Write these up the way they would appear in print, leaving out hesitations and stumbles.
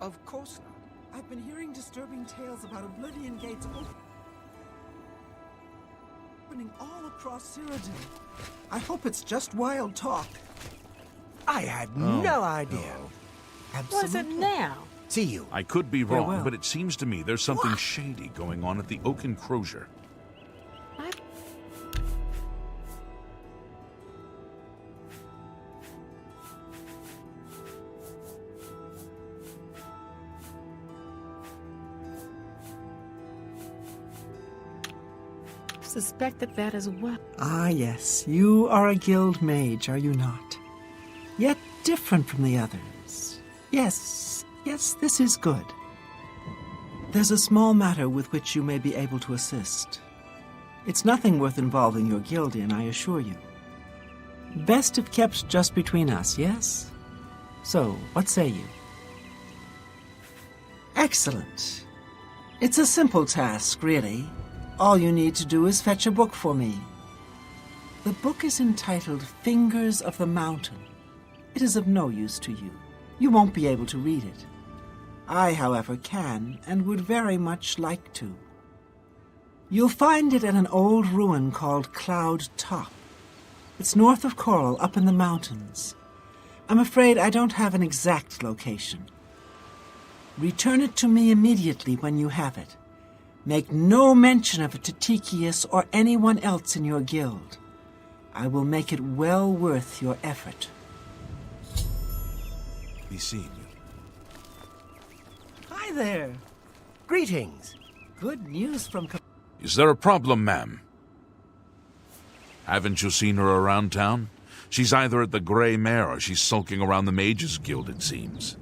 Of course not. I've been hearing disturbing tales about Oblivion gates opening all across Cyrodiil. I hope it's just wild talk. I had no idea. No. Absolutely. What's it now? See you. I could be wrong, Farewell. but it seems to me there's something shady going on at the Oak Enclosure. Suspected that as well. Ah, yes. You are a guild mage, are you not? Yet different from the others. Yes, this is good. There's a small matter with which you may be able to assist. It's nothing worth involving your guild in, I assure you. Best if kept just between us, yes? So, what say you? Excellent. It's a simple task, really. All you need to do is fetch a book for me. The book is entitled Fingers of the Mountain. It is of no use to you. You won't be able to read it. I, however, can and would very much like to. You'll find it at an old ruin called Cloud Top. It's north of Coral, up in the mountains. I'm afraid I don't have an exact location. Return it to me immediately when you have it. Make no mention of it to Tychius or anyone else in your guild. I will make it well worth your effort. Be seeing you. Hi there. Greetings. Good news from... Is there a problem, ma'am? Haven't you seen her around town? She's either at the Grey Mare or she's sulking around the Mages Guild, it seems.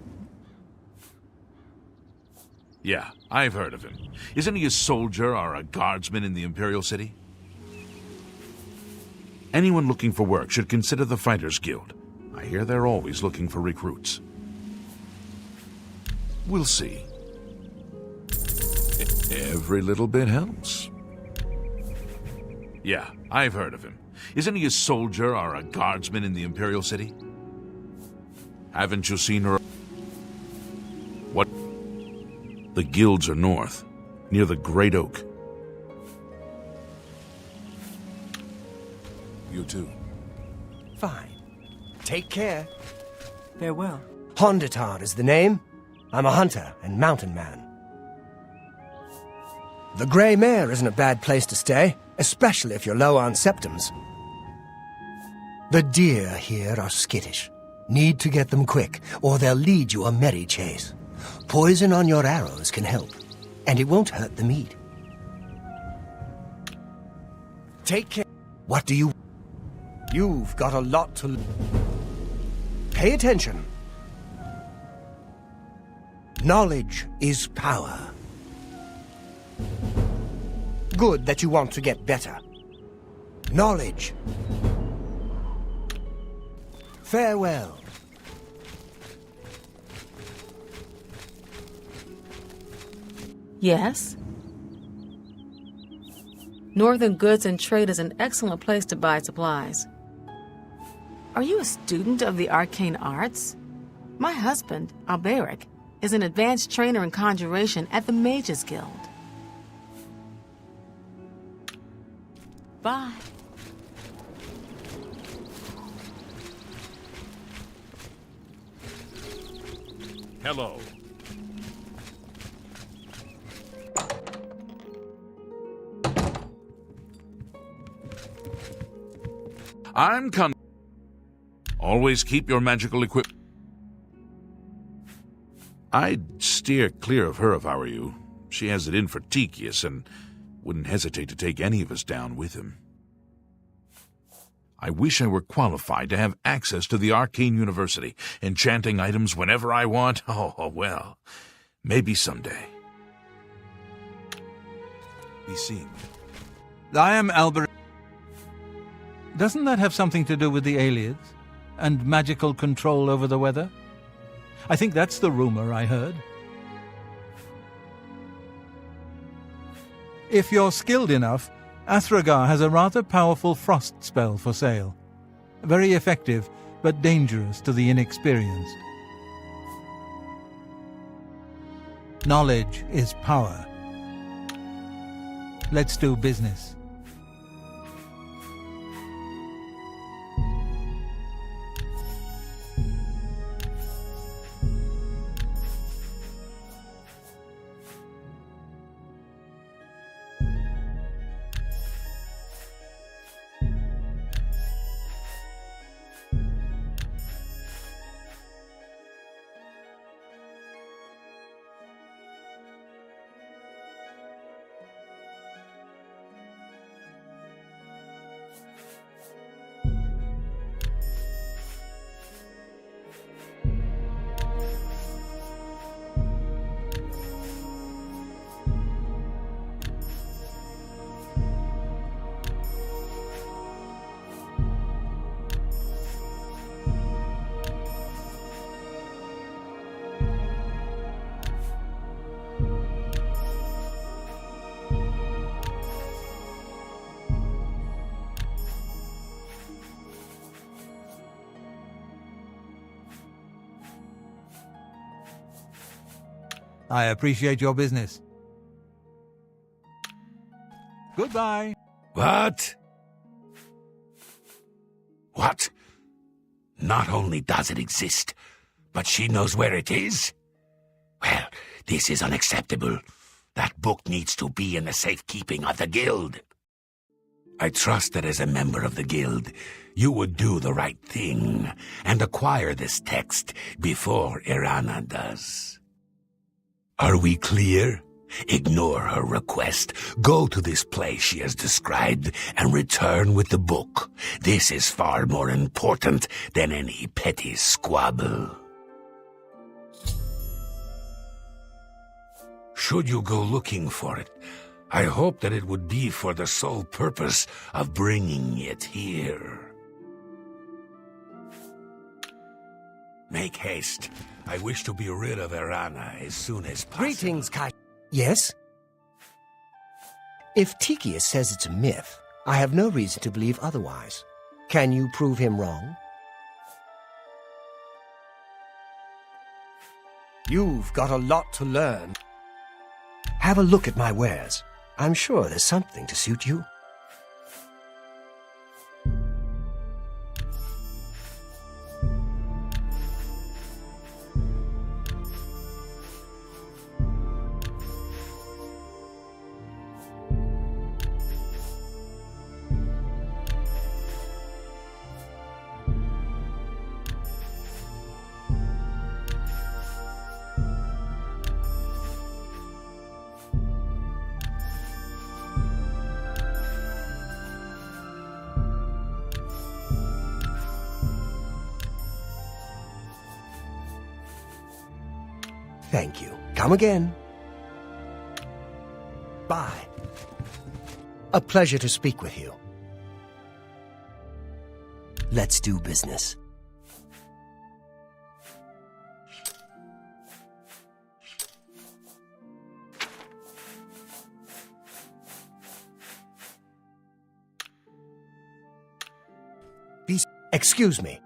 Yeah, I've heard of him. Isn't he a soldier or a guardsman in the Imperial City? Anyone looking for work should consider the Fighters Guild. I hear they're always looking for recruits. We'll see. Every little bit helps. Yeah, I've heard of him. Isn't he a soldier or a guardsman in the Imperial City? Haven't you seen her? What? The guilds are north, near the Great Oak. You too. Fine. Take care. Farewell. Hondatar is the name. I'm a hunter and mountain man. The Grey Mare isn't a bad place to stay, especially if you're low on septums. The deer here are skittish. Need to get them quick, or they'll lead you a merry chase. Poison on your arrows can help, and it won't hurt the meat. Take care. What do you... You've got a lot to... Pay attention. Knowledge is power. Good that you want to get better. Knowledge. Farewell. Yes? Northern Goods and Trade is an excellent place to buy supplies. Are you a student of the arcane arts? My husband, Alberic, is an advanced trainer in conjuration at the Mages Guild. Bye. Hello. I'm con... Always keep your magical equipment. I'd steer clear of her if I were you. She has it in for Tychius and wouldn't hesitate to take any of us down with him. I wish I were qualified to have access to the Arcane University, enchanting items whenever I want. Oh, well, maybe someday. Be seeing you. I am Albert. Doesn't that have something to do with the aliens? And magical control over the weather? I think that's the rumor I heard. If you're skilled enough, Athragar has a rather powerful frost spell for sale. Very effective, but dangerous to the inexperienced. Knowledge is power. Let's do business. I appreciate your business. Goodbye. What? What? Not only does it exist, but she knows where it is? Well, this is unacceptable. That book needs to be in the safekeeping of the guild. I trust that as a member of the guild, you would do the right thing and acquire this text before Irana does. Are we clear? Ignore her request. Go to this place she has described and return with the book. This is far more important than any petty squabble. Should you go looking for it, I hope that it would be for the sole purpose of bringing it here. Make haste. I wish to be rid of Irana as soon as possible. Greetings, Kai. Yes? If Tychius says it's a myth, I have no reason to believe otherwise. Can you prove him wrong? You've got a lot to learn. Have a look at my wares. I'm sure there's something to suit you. Thank you. Come again. Bye. A pleasure to speak with you. Let's do business. Excuse me.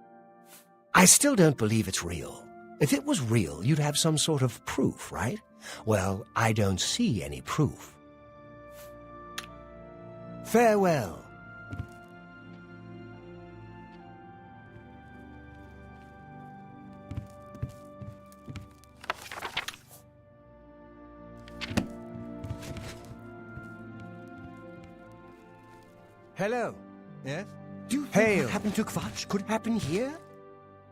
I still don't believe it's real. If it was real, you'd have some sort of proof, right? Well, I don't see any proof. Farewell. Hello. Yes? Do you think what happened to Kvatch could happen here?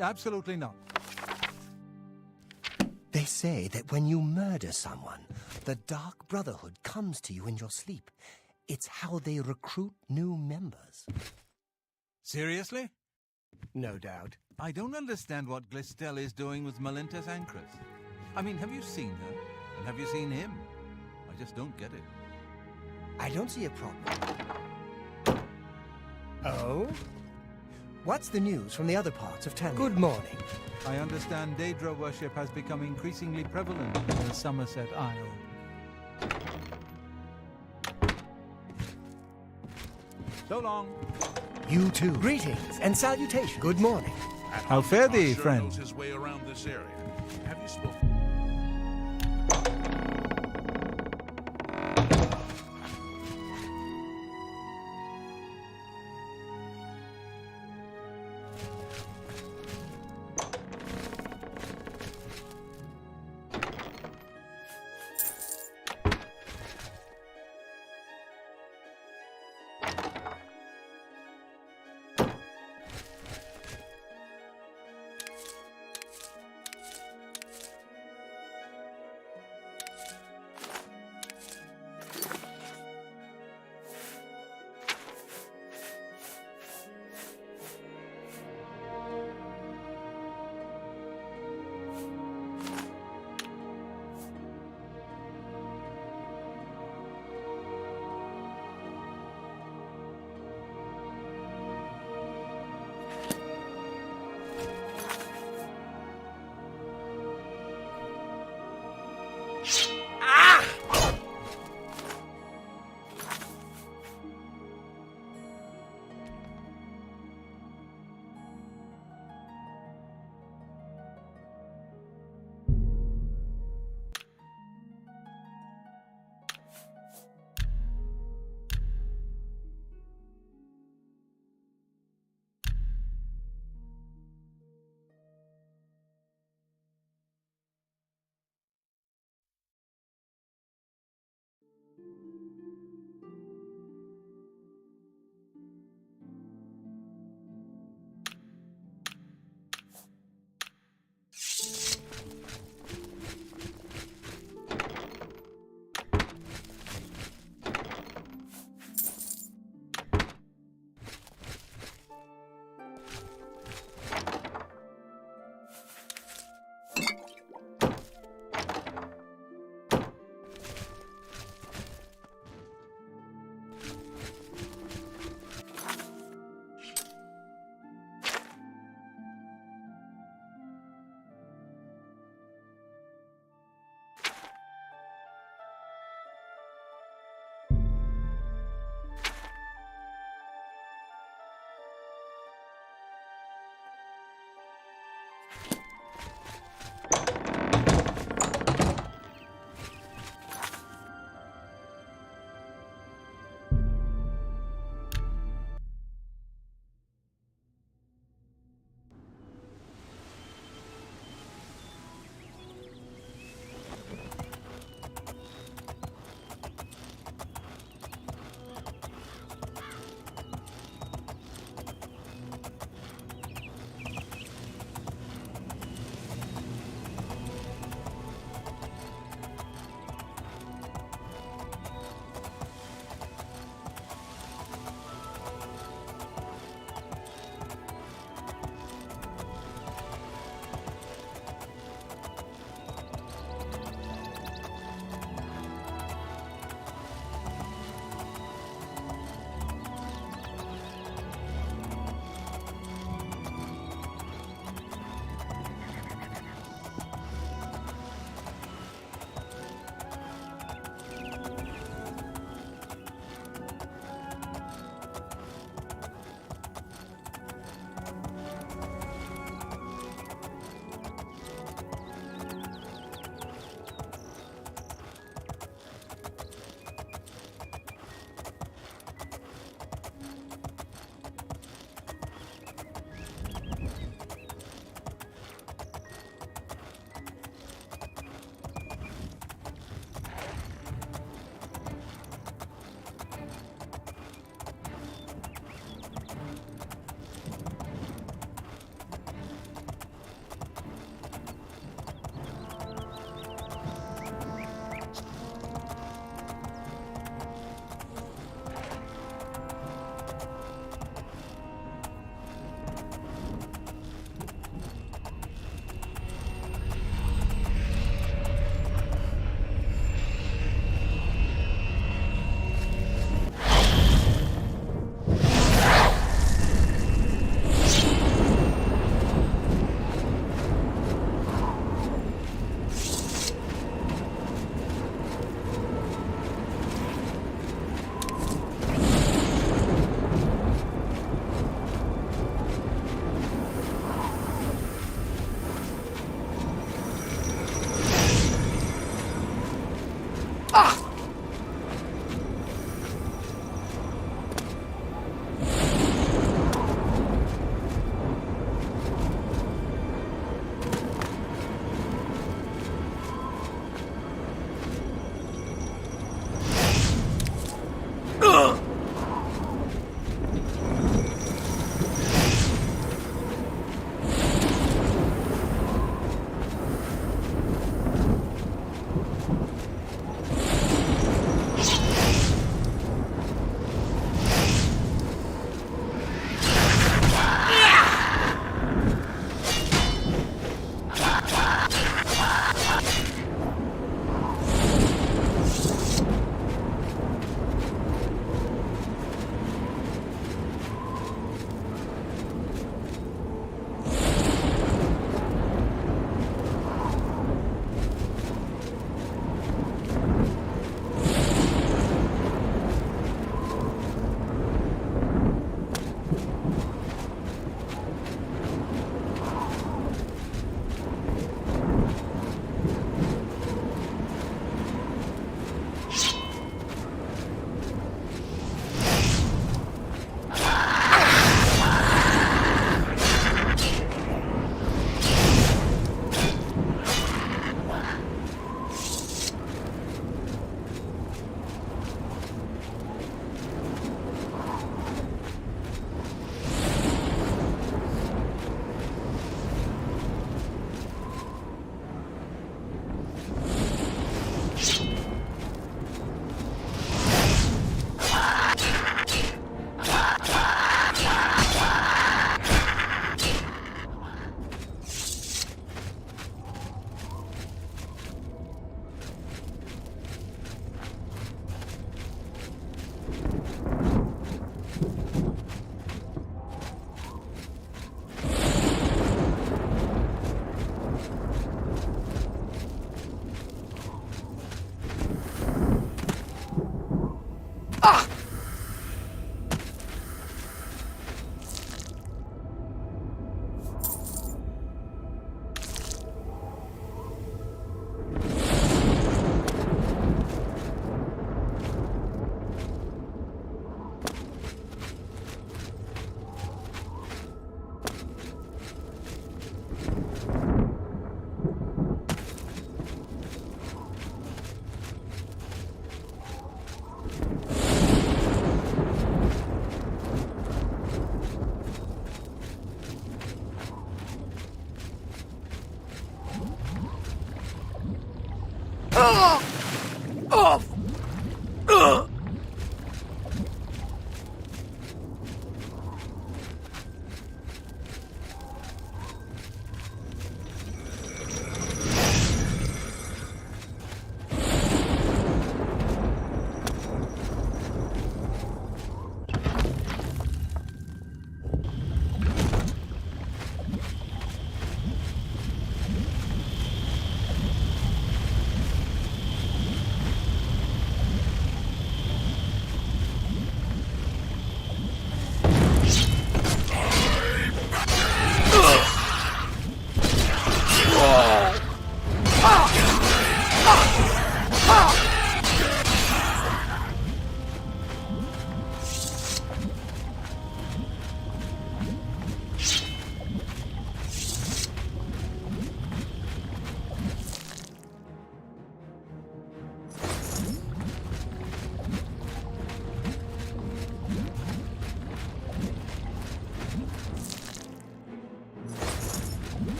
Absolutely not. They say that when you murder someone, the Dark Brotherhood comes to you in your sleep. It's how they recruit new members. Seriously? No doubt. I don't understand what Glistel is doing with Melintus Ancrus. I mean, have you seen her? And have you seen him? I just don't get it. I don't see a problem. Oh? What's the news from the other parts of town? Good morning. I understand Daedra worship has become increasingly prevalent in the Somerset Isle. So long. You too. Greetings and salutations. Good morning. How fare thee, friend? Knows his way around this area. Have you spoken?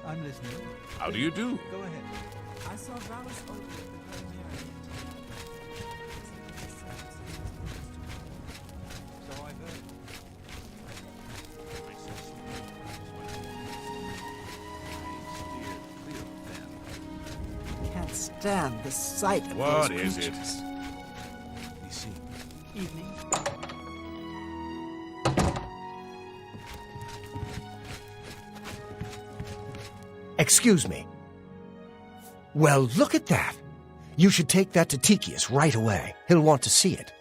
I'm listening. How do you do? Go ahead. I saw Valis over at the Grand Marriott. So I've heard. Can't stand the sight of What those is it? creatures. Let me see. Evening. Excuse me. Well, look at that. You should take that to Tychius right away. He'll want to see it.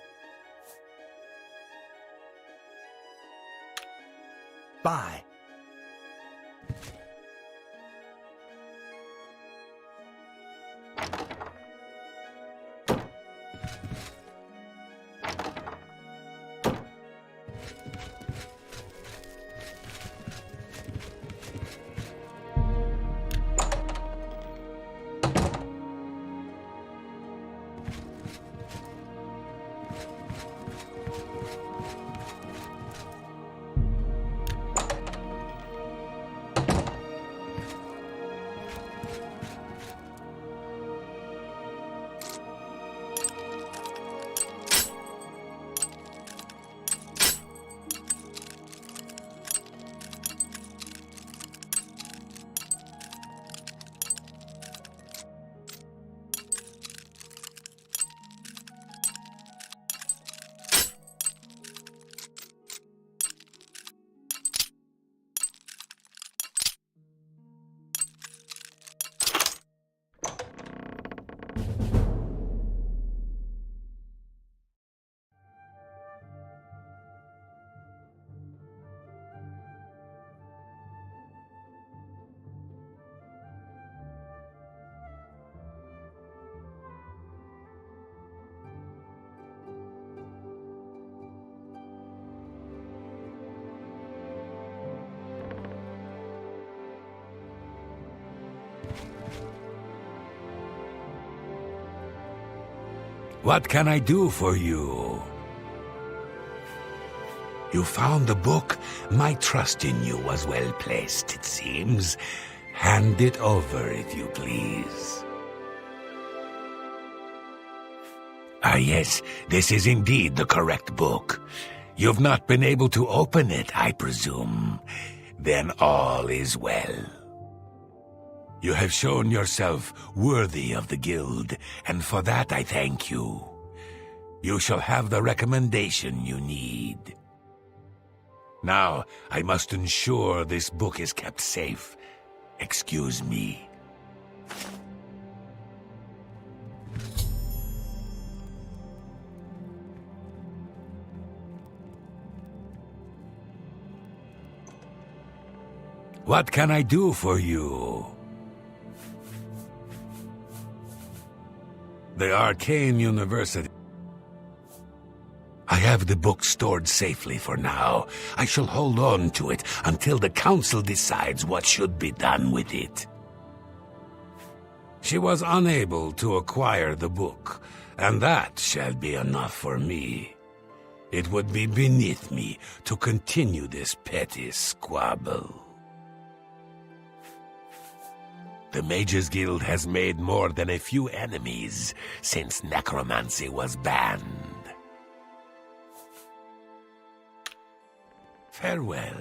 Bye. What can I do for you? You found the book? My trust in you was well placed, it seems. Hand it over, if you please. Ah, yes, this is indeed the correct book. You've not been able to open it, I presume. Then all is well. You have shown yourself worthy of the guild, and for that I thank you. You shall have the recommendation you need. Now, I must ensure this book is kept safe. Excuse me. What can I do for you? The Arcane University. I have the book stored safely for now. I shall hold on to it until the council decides what should be done with it. She was unable to acquire the book, and that shall be enough for me. It would be beneath me to continue this petty squabble. The Mages Guild has made more than a few enemies since necromancy was banned. Farewell.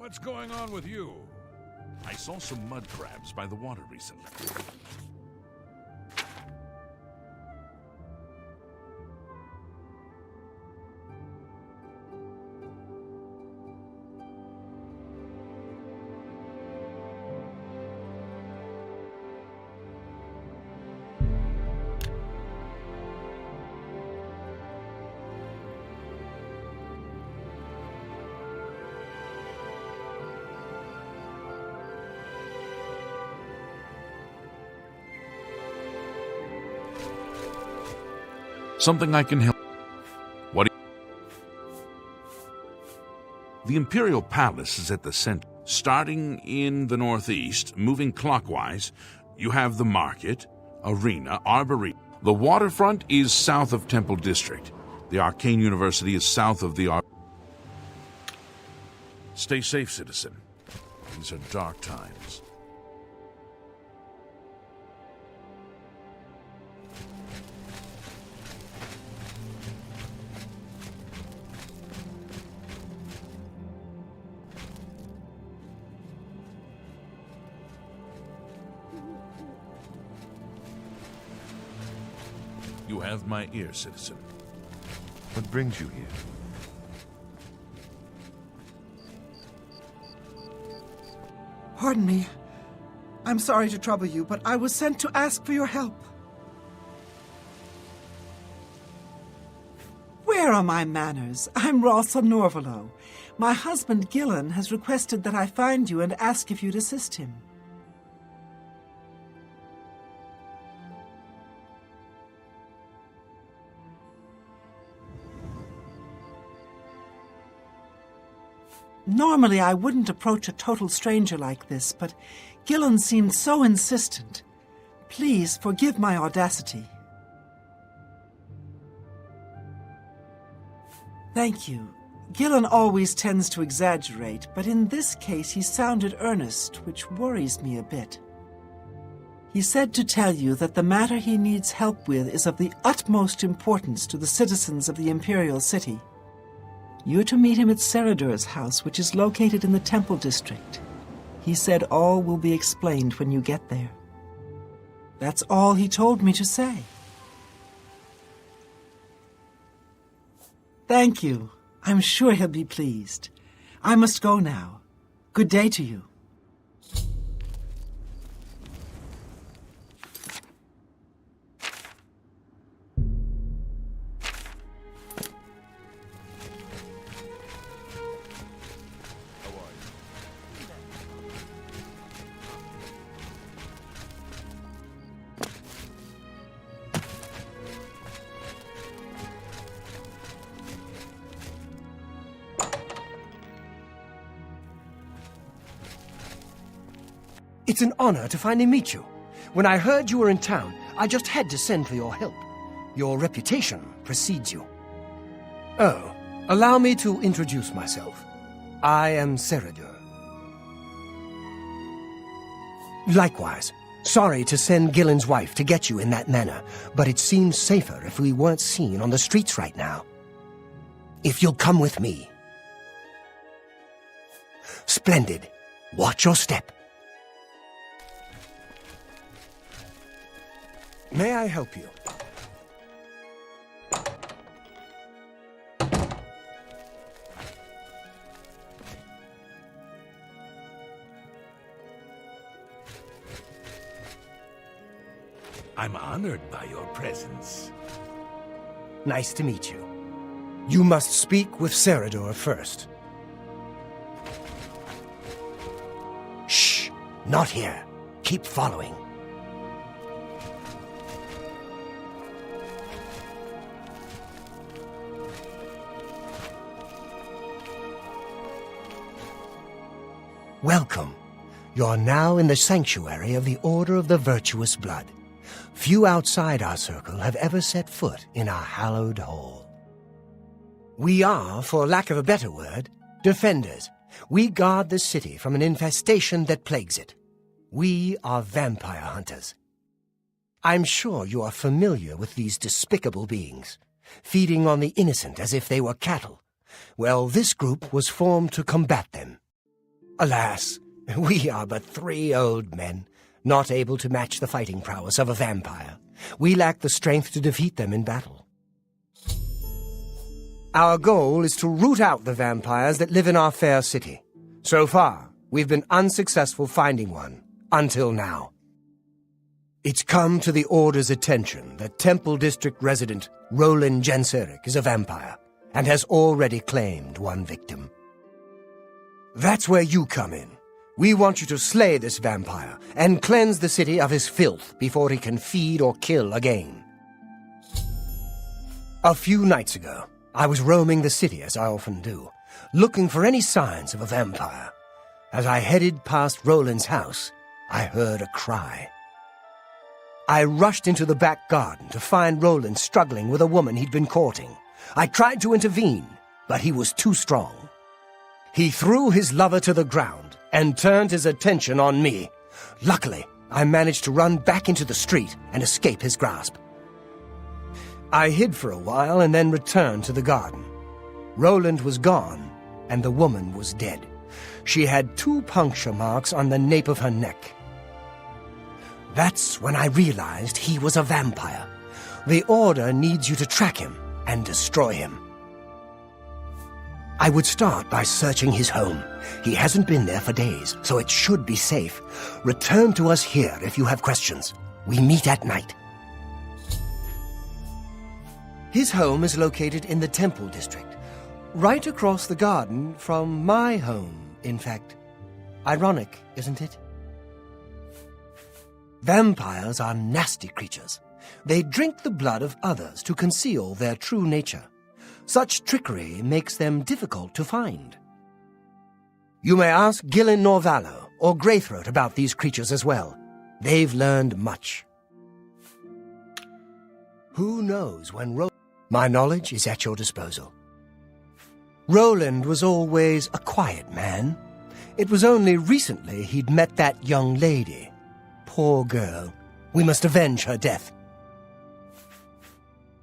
What's going on with you? I saw some mud crabs by the water recently. Something I can help. What? The Imperial Palace is at the center. Starting in the northeast, moving clockwise, you have the market, arena, arboretum. The waterfront is south of Temple District. The Arcane University is south of the Stay safe, citizen. These are dark times. You have my ear, citizen. What brings you here? Pardon me. I'm sorry to trouble you, but I was sent to ask for your help. Where are my manners? I'm Rossa Norvalo. My husband, Gillen, has requested that I find you and ask if you'd assist him. Normally, I wouldn't approach a total stranger like this, but Gillen seemed so insistent. Please forgive my audacity. Thank you. Gillen always tends to exaggerate, but in this case he sounded earnest, which worries me a bit. He said to tell you that the matter he needs help with is of the utmost importance to the citizens of the Imperial City. You're to meet him at Seradur's house, which is located in the Temple District. He said all will be explained when you get there. That's all he told me to say. Thank you. I'm sure he'll be pleased. I must go now. Good day to you. It's an honor to finally meet you. When I heard you were in town, I just had to send for your help. Your reputation precedes you. Oh, allow me to introduce myself. I am Seradur. Likewise, sorry to send Gillen's wife to get you in that manner, but it seems safer if we weren't seen on the streets right now. If you'll come with me. Splendid. Watch your step. May I help you? I'm honored by your presence. Nice to meet you. You must speak with Seradur first. Shh! Not here. Keep following. Welcome. You're now in the sanctuary of the Order of the Virtuous Blood. Few outside our circle have ever set foot in our hallowed hall. We are, for lack of a better word, defenders. We guard the city from an infestation that plagues it. We are vampire hunters. I'm sure you are familiar with these despicable beings, feeding on the innocent as if they were cattle. Well, this group was formed to combat them. Alas, we are but 3 old men, not able to match the fighting prowess of a vampire. We lack the strength to defeat them in battle. Our goal is to root out the vampires that live in our fair city. So far, we've been unsuccessful finding one, until now. It's come to the Order's attention that Temple District resident Roland Genseric is a vampire, and has already claimed one victim. That's where you come in. We want you to slay this vampire and cleanse the city of his filth before he can feed or kill again. A few nights ago, I was roaming the city as I often do, looking for any signs of a vampire. As I headed past Roland's house, I heard a cry. I rushed into the back garden to find Roland struggling with a woman he'd been courting. I tried to intervene, but he was too strong. He threw his lover to the ground and turned his attention on me. Luckily, I managed to run back into the street and escape his grasp. I hid for a while and then returned to the garden. Roland was gone, and the woman was dead. She had 2 puncture marks on the nape of her neck. That's when I realized he was a vampire. The Order needs you to track him and destroy him. I would start by searching his home. He hasn't been there for days, so it should be safe. Return to us here if you have questions. We meet at night. His home is located in the Temple District, right across the garden from my home, in fact. Ironic, isn't it? Vampires are nasty creatures. They drink the blood of others to conceal their true nature. Such trickery makes them difficult to find. You may ask Gillen Norvallo or Greythroat about these creatures as well. They've learned much. Who knows when My knowledge is at your disposal. Roland was always a quiet man. It was only recently he'd met that young lady. Poor girl. We must avenge her death.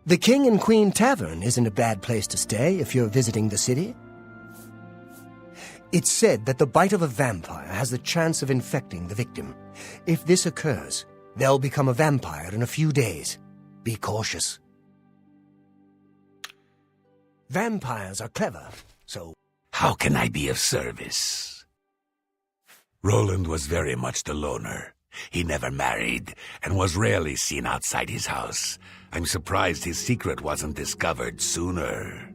The King and Queen Tavern isn't a bad place to stay if you're visiting the city. It's said that the bite of a vampire has the chance of infecting the victim. If this occurs, they'll become a vampire in a few days. Be cautious. Vampires are clever, so... How can I be of service? Roland was very much the loner. He never married and was rarely seen outside his house. I'm surprised his secret wasn't discovered sooner.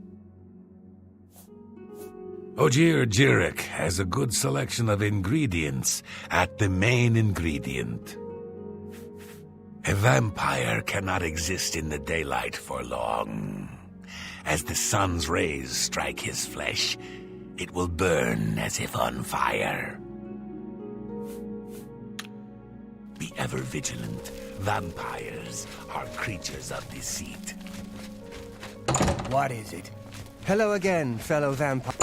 Ogier Jirik has a good selection of ingredients at the main ingredient. A vampire cannot exist in the daylight for long. As the sun's rays strike his flesh, it will burn as if on fire. Be ever vigilant. Vampires are creatures of deceit. What is it? Hello again, fellow vampire.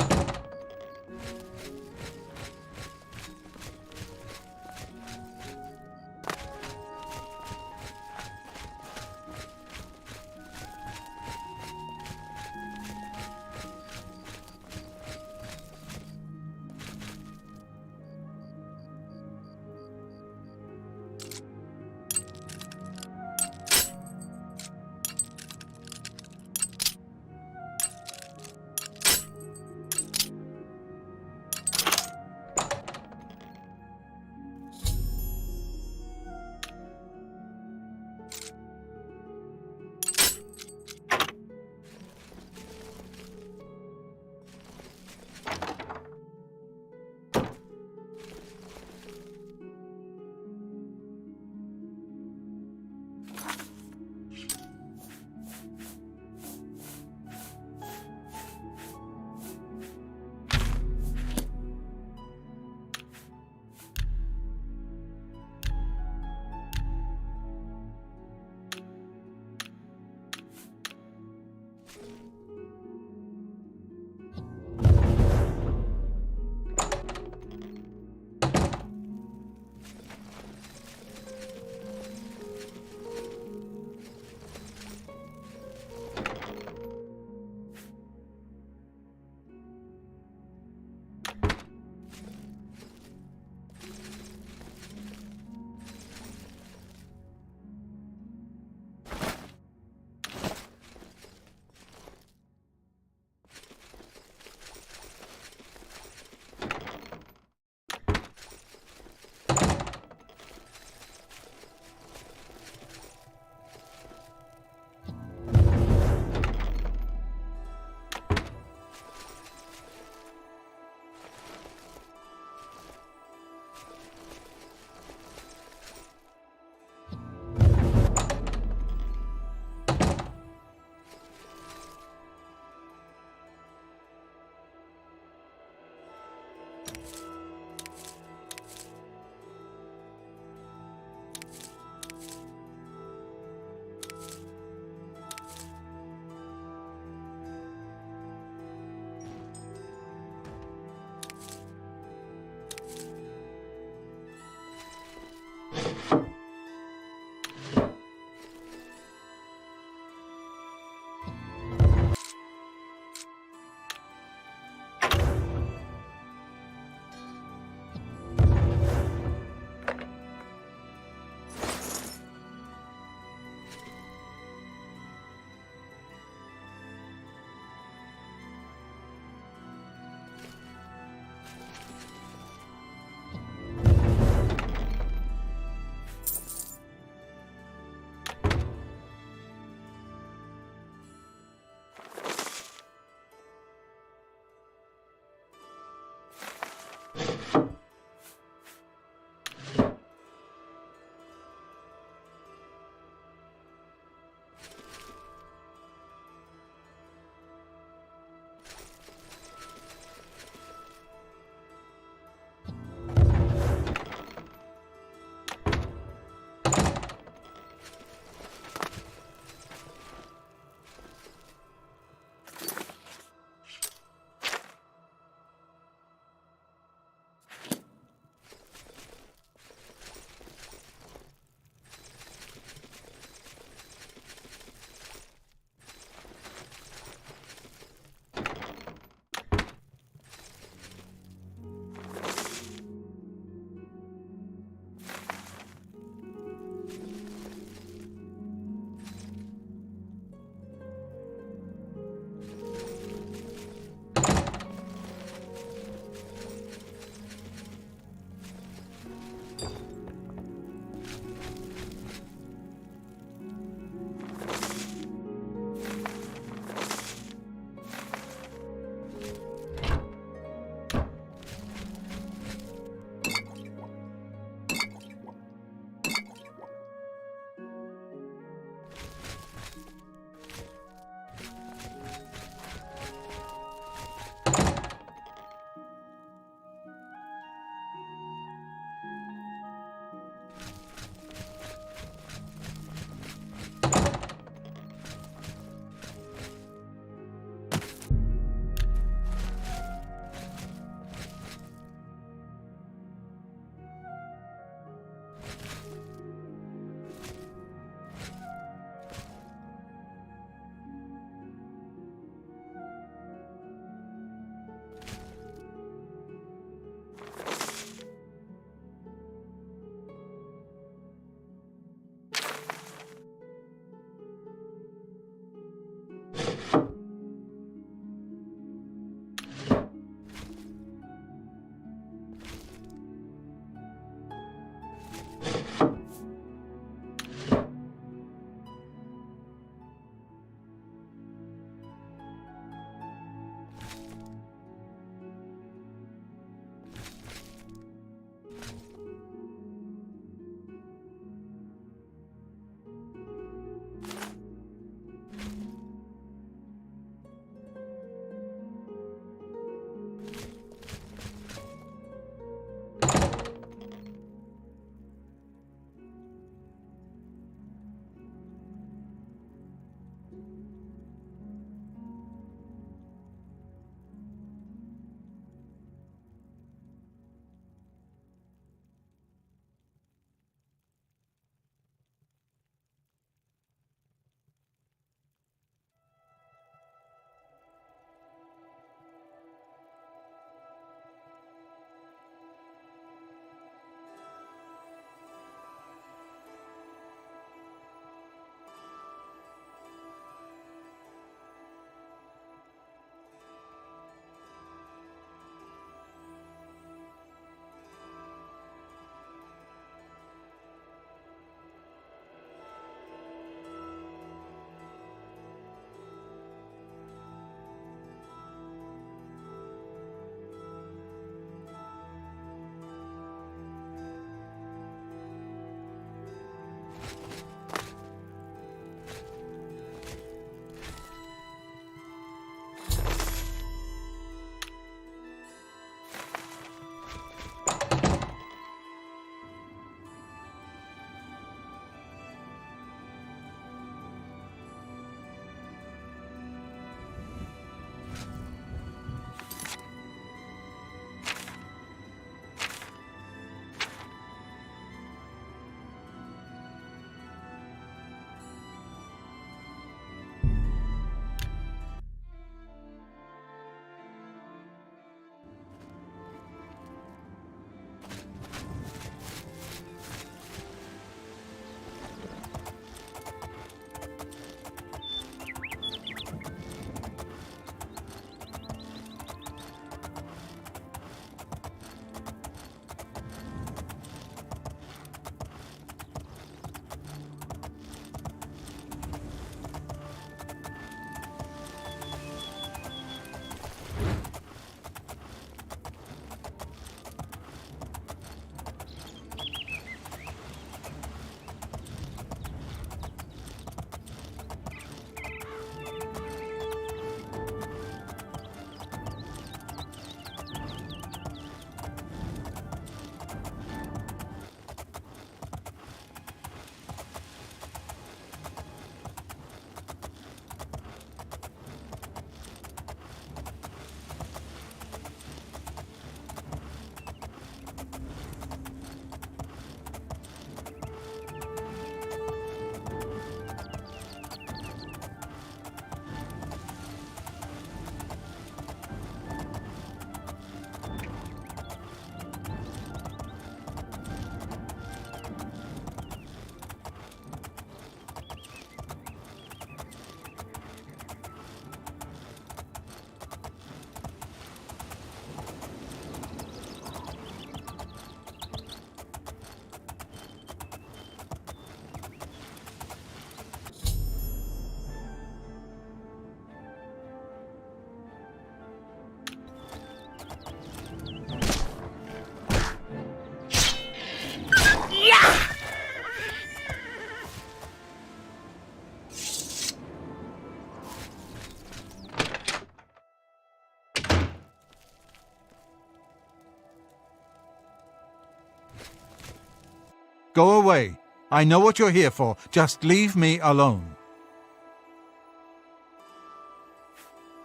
Go away. I know what you're here for. Just leave me alone.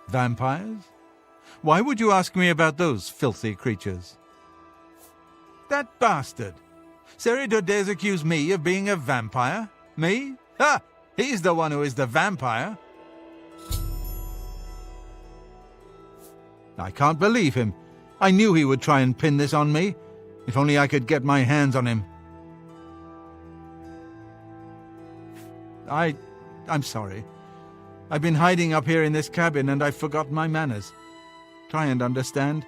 Vampires? Why would you ask me about those filthy creatures? That bastard! Seridor dares accuse me of being a vampire? Me? Ha! He's the one who is the vampire. I can't believe him. I knew he would try and pin this on me. If only I could get my hands on him. I'm sorry. I've been hiding up here in this cabin and I've forgotten my manners. Try and understand.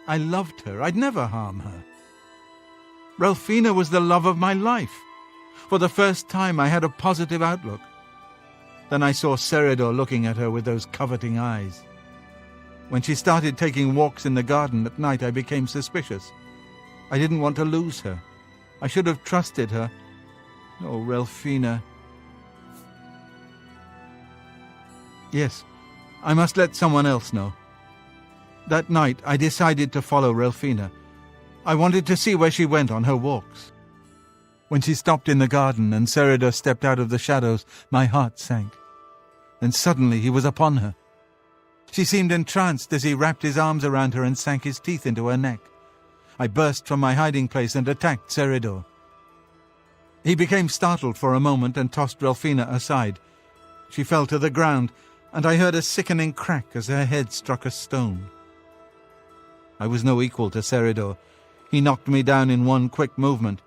I loved her. I'd never harm her. Ralphina was the love of my life. For the first time I had a positive outlook. Then I saw Seridor looking at her with those coveting eyes. When she started taking walks in the garden at night, I became suspicious. I didn't want to lose her. I should have trusted her. Oh, Ralphina. Yes, I must let someone else know. That night, I decided to follow Ralphina. I wanted to see where she went on her walks. When she stopped in the garden and Seridor stepped out of the shadows, my heart sank. Then suddenly he was upon her. She seemed entranced as he wrapped his arms around her and sank his teeth into her neck. I burst from my hiding place and attacked Seridor. He became startled for a moment and tossed Ralphina aside. She fell to the ground, and I heard a sickening crack as her head struck a stone. I was no equal to Seridor. He knocked me down in one quick movement.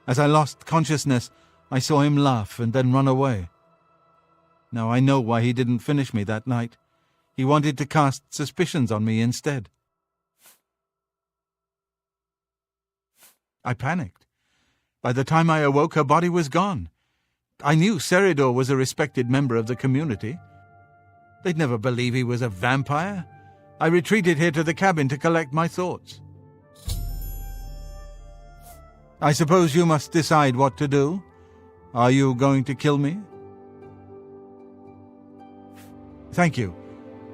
As I lost consciousness, I saw him laugh and then run away. Now I know why he didn't finish me that night. He wanted to cast suspicions on me instead. I panicked. By the time I awoke, her body was gone. I knew Seridor was a respected member of the community. They'd never believe he was a vampire. I retreated here to the cabin to collect my thoughts. I suppose you must decide what to do. Are you going to kill me? Thank you.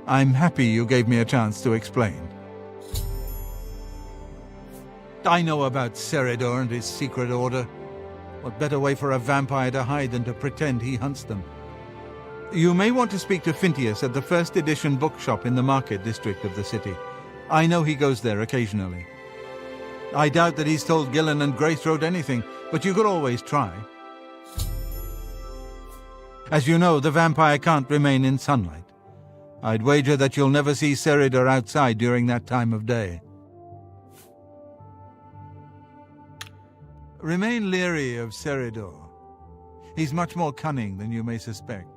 I'm happy you gave me a chance to explain. I know about Seridor and his secret order. What better way for a vampire to hide than to pretend he hunts them? You may want to speak to Phintius at the first edition bookshop in the market district of the city. I know he goes there occasionally. I doubt that he's told Gillen and Greythroat anything, but you could always try. As you know, the vampire can't remain in sunlight. I'd wager that you'll never see Seridor outside during that time of day. Remain leery of Seridor. He's much more cunning than you may suspect.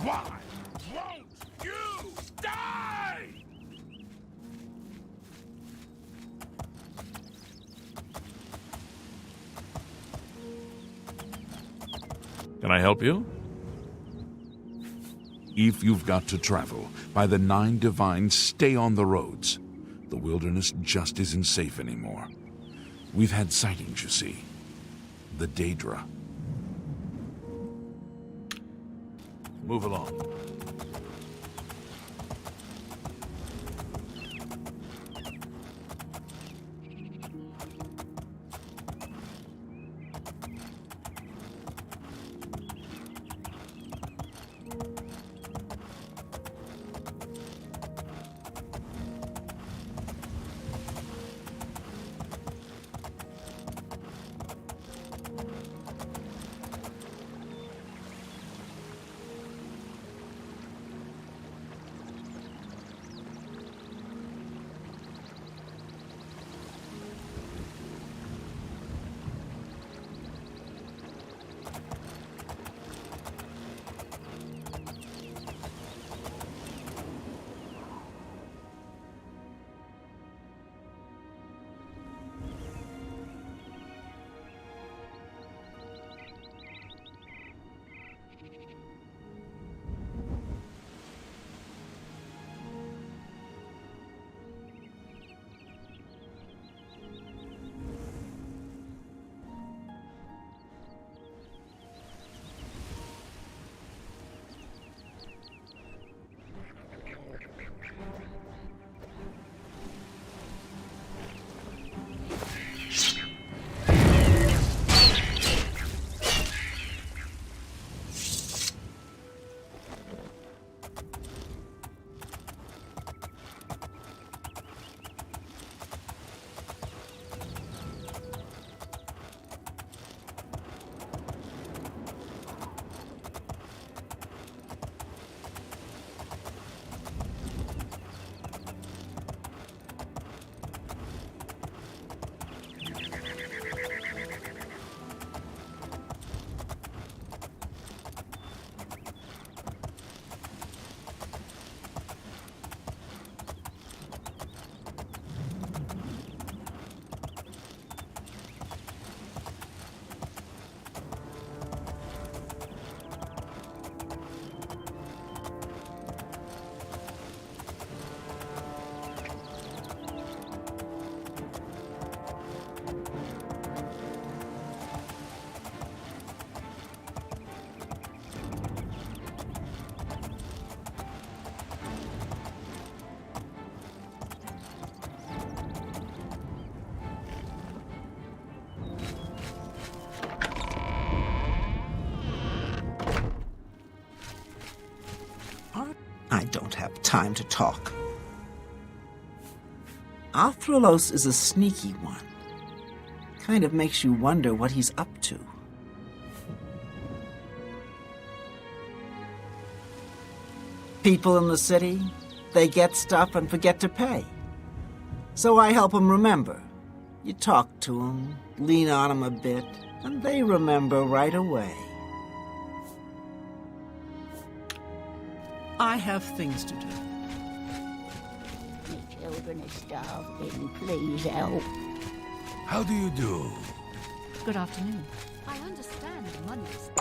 Why won't you die? Can I help you? If you've got to travel, by the 9 Divines, stay on the roads. The wilderness just isn't safe anymore. We've had sightings, you see. The Daedra. Move along. don't have time to talk. Arthrolos is a sneaky one. Kind of makes you wonder what he's up to. People in the city, they get stuff and forget to pay. So I help them remember. You talk to them, lean on them a bit, and they remember right away. I have things to do. The children are starving. Please help. How do you do? Good afternoon. I understand money's...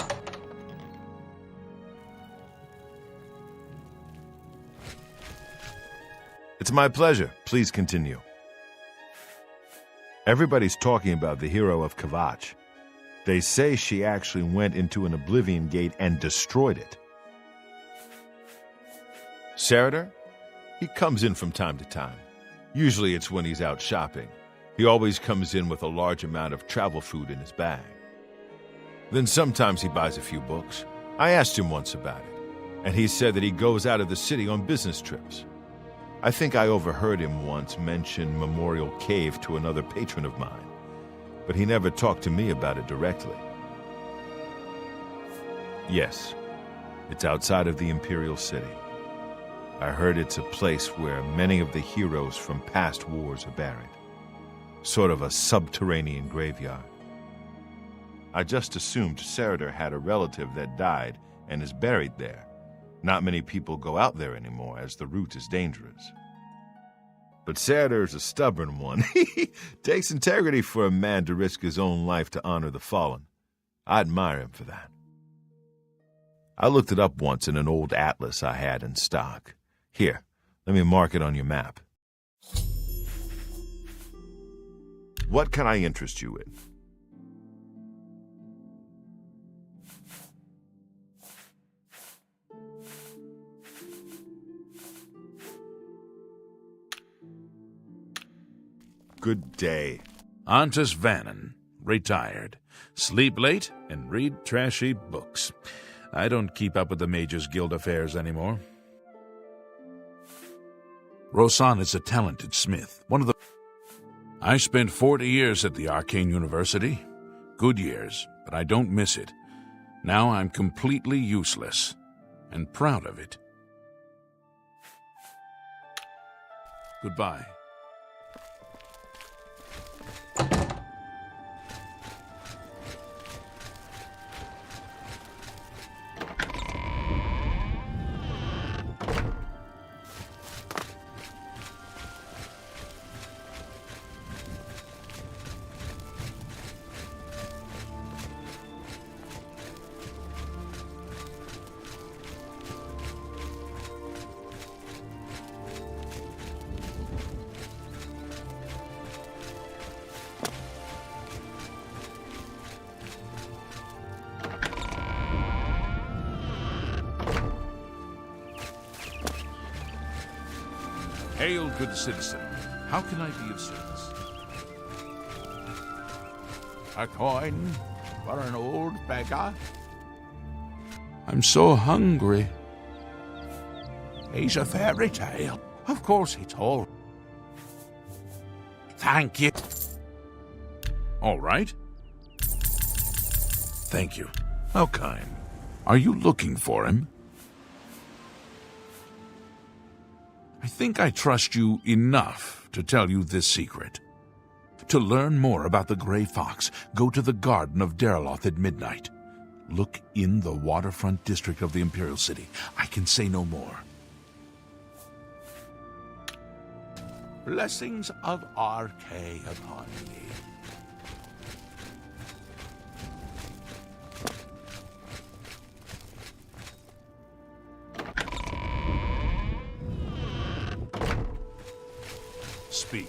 It's my pleasure. Please continue. Everybody's talking about the hero of Kvatch. They say she actually went into an Oblivion gate and destroyed it. Sarader? He comes in from time to time. Usually it's when he's out shopping. He always comes in with a large amount of travel food in his bag. Then sometimes he buys a few books. I asked him once about it, and he said that he goes out of the city on business trips. I think I overheard him once mention Memorial Cave to another patron of mine, but he never talked to me about it directly. Yes, it's outside of the Imperial City. I heard it's a place where many of the heroes from past wars are buried. Sort of a subterranean graveyard. I just assumed Sarader had a relative that died and is buried there. Not many people go out there anymore, as the route is dangerous. But Sarader's a stubborn one. Takes integrity for a man to risk his own life to honor the fallen. I admire him for that. I looked it up once in an old atlas I had in stock. Here, let me mark it on your map. What can I interest you in? Good day. Antus Vannon, retired. Sleep late and read trashy books. I don't keep up with the Mages Guild affairs anymore. Rosan is a talented smith, I spent 40 years at the Arcane University. Good years, but I don't miss it. Now I'm completely useless, and proud of it. Goodbye. Hail, good citizen. How can I be of service? A coin for an old beggar? I'm so hungry. He's a fairy tale. Of course it's all. Thank you. All right. Thank you. How kind. Are you looking for him? I think I trust you enough to tell you this secret. To learn more about the Grey Fox, go to the Garden of Dariloth at midnight. Look in the waterfront district of the Imperial City. I can say no more. Blessings of RK upon thee. Speak.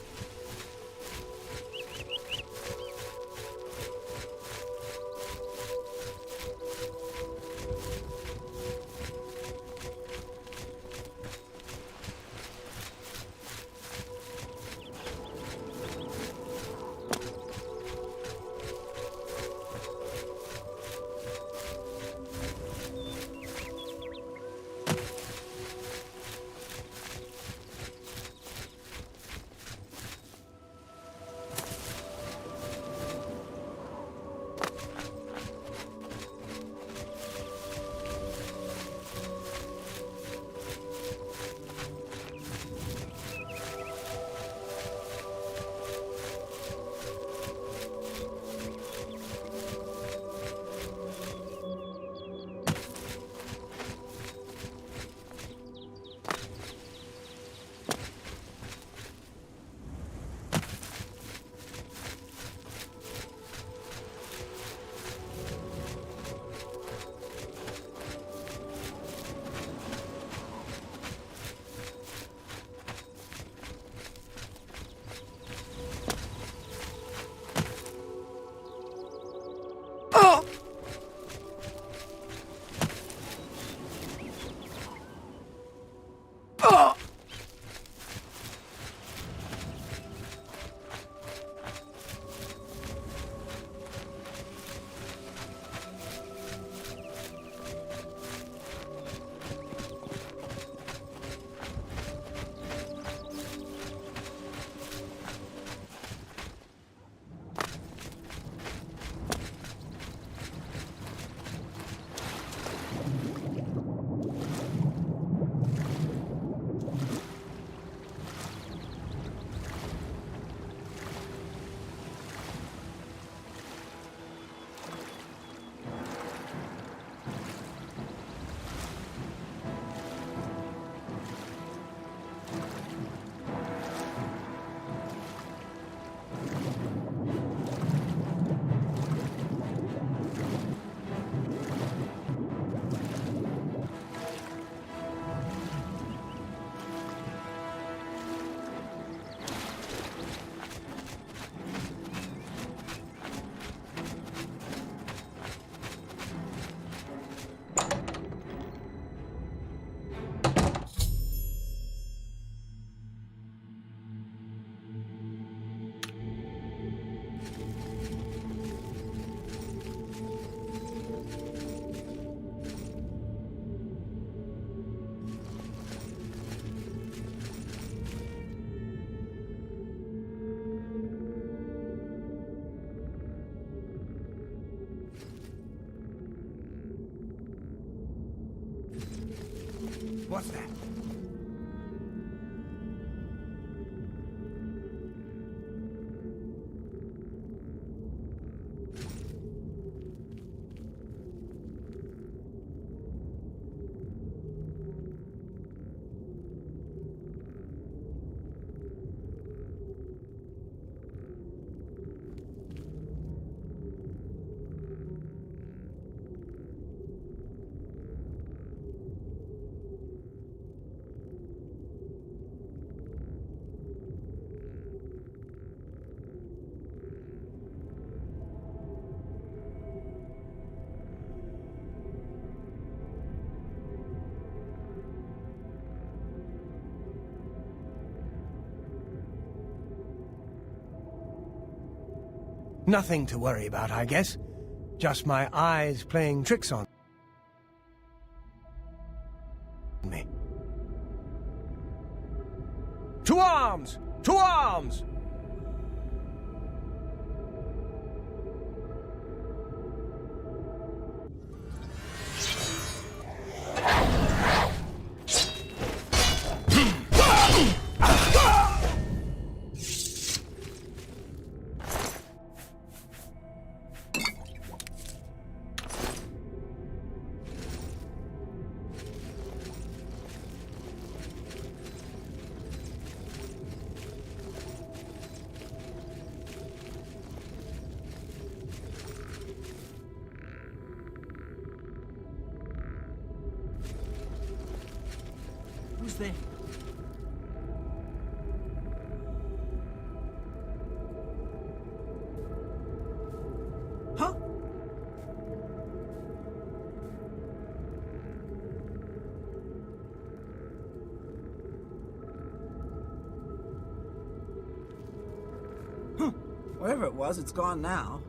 What's that? Nothing to worry about, I guess. Just my eyes playing tricks on me. To arms! To arms! Who's there? Huh? Wherever it was, it's gone now.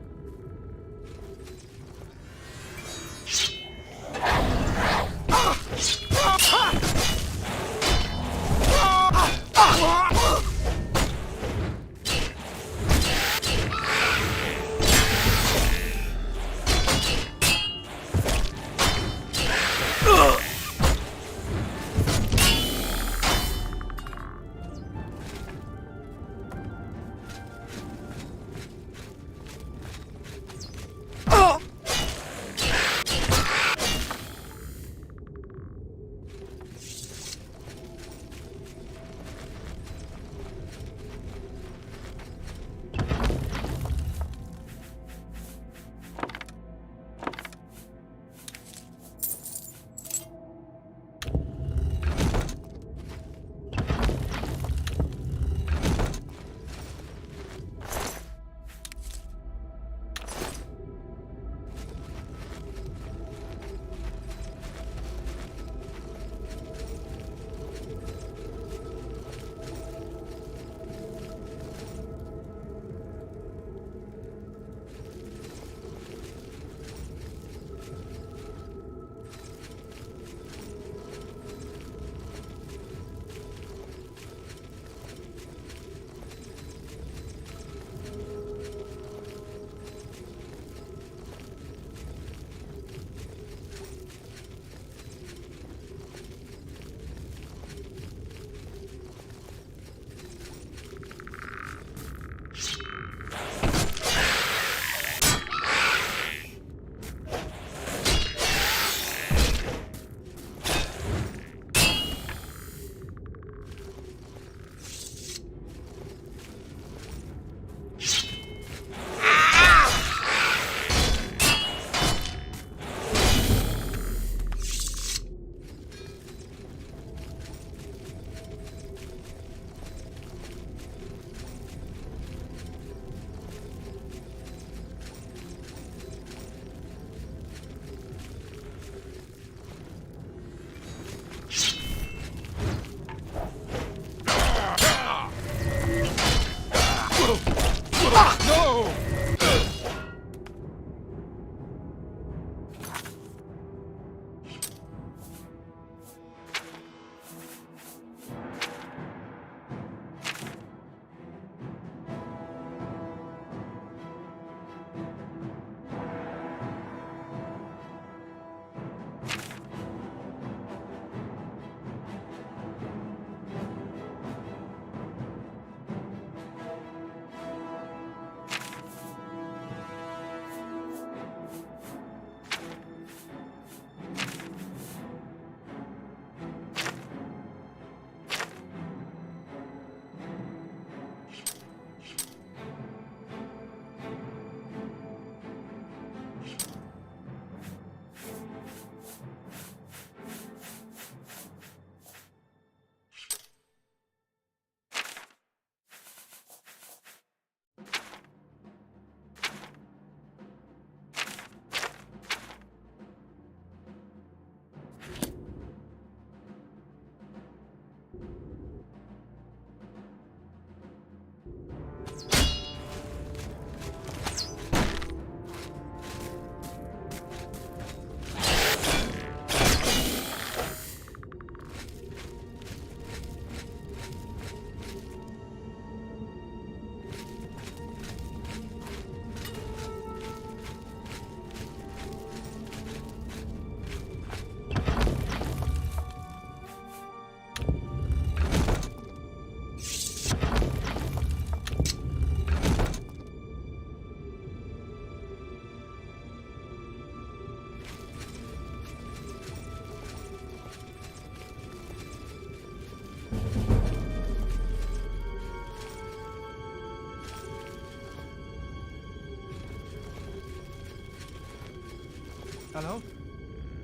Hello?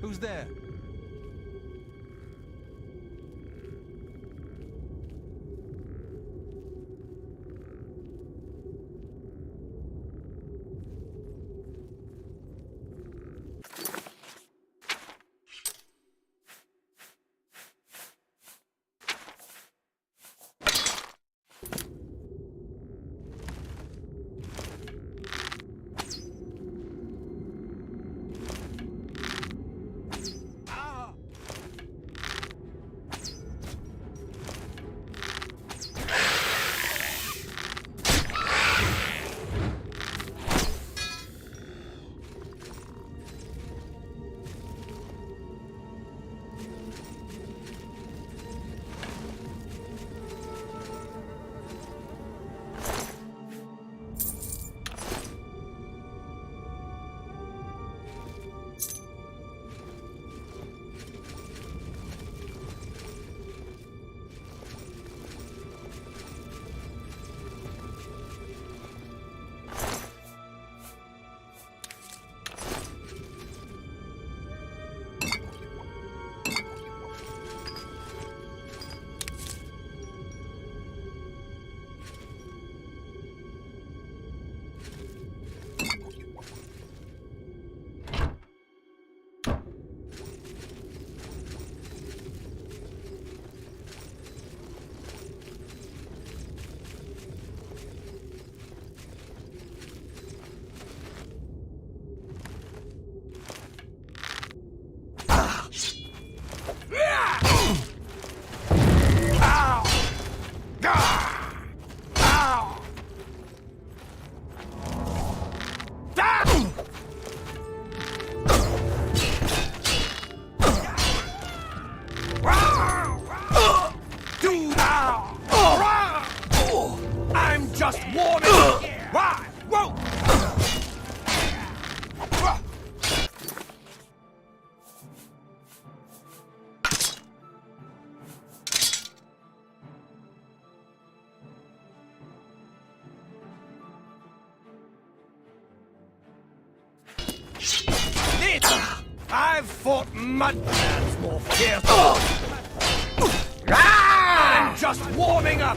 Who's there? I'm just warning you! Why? Whoa! I've fought mudlands more fierce. I'm just warming up.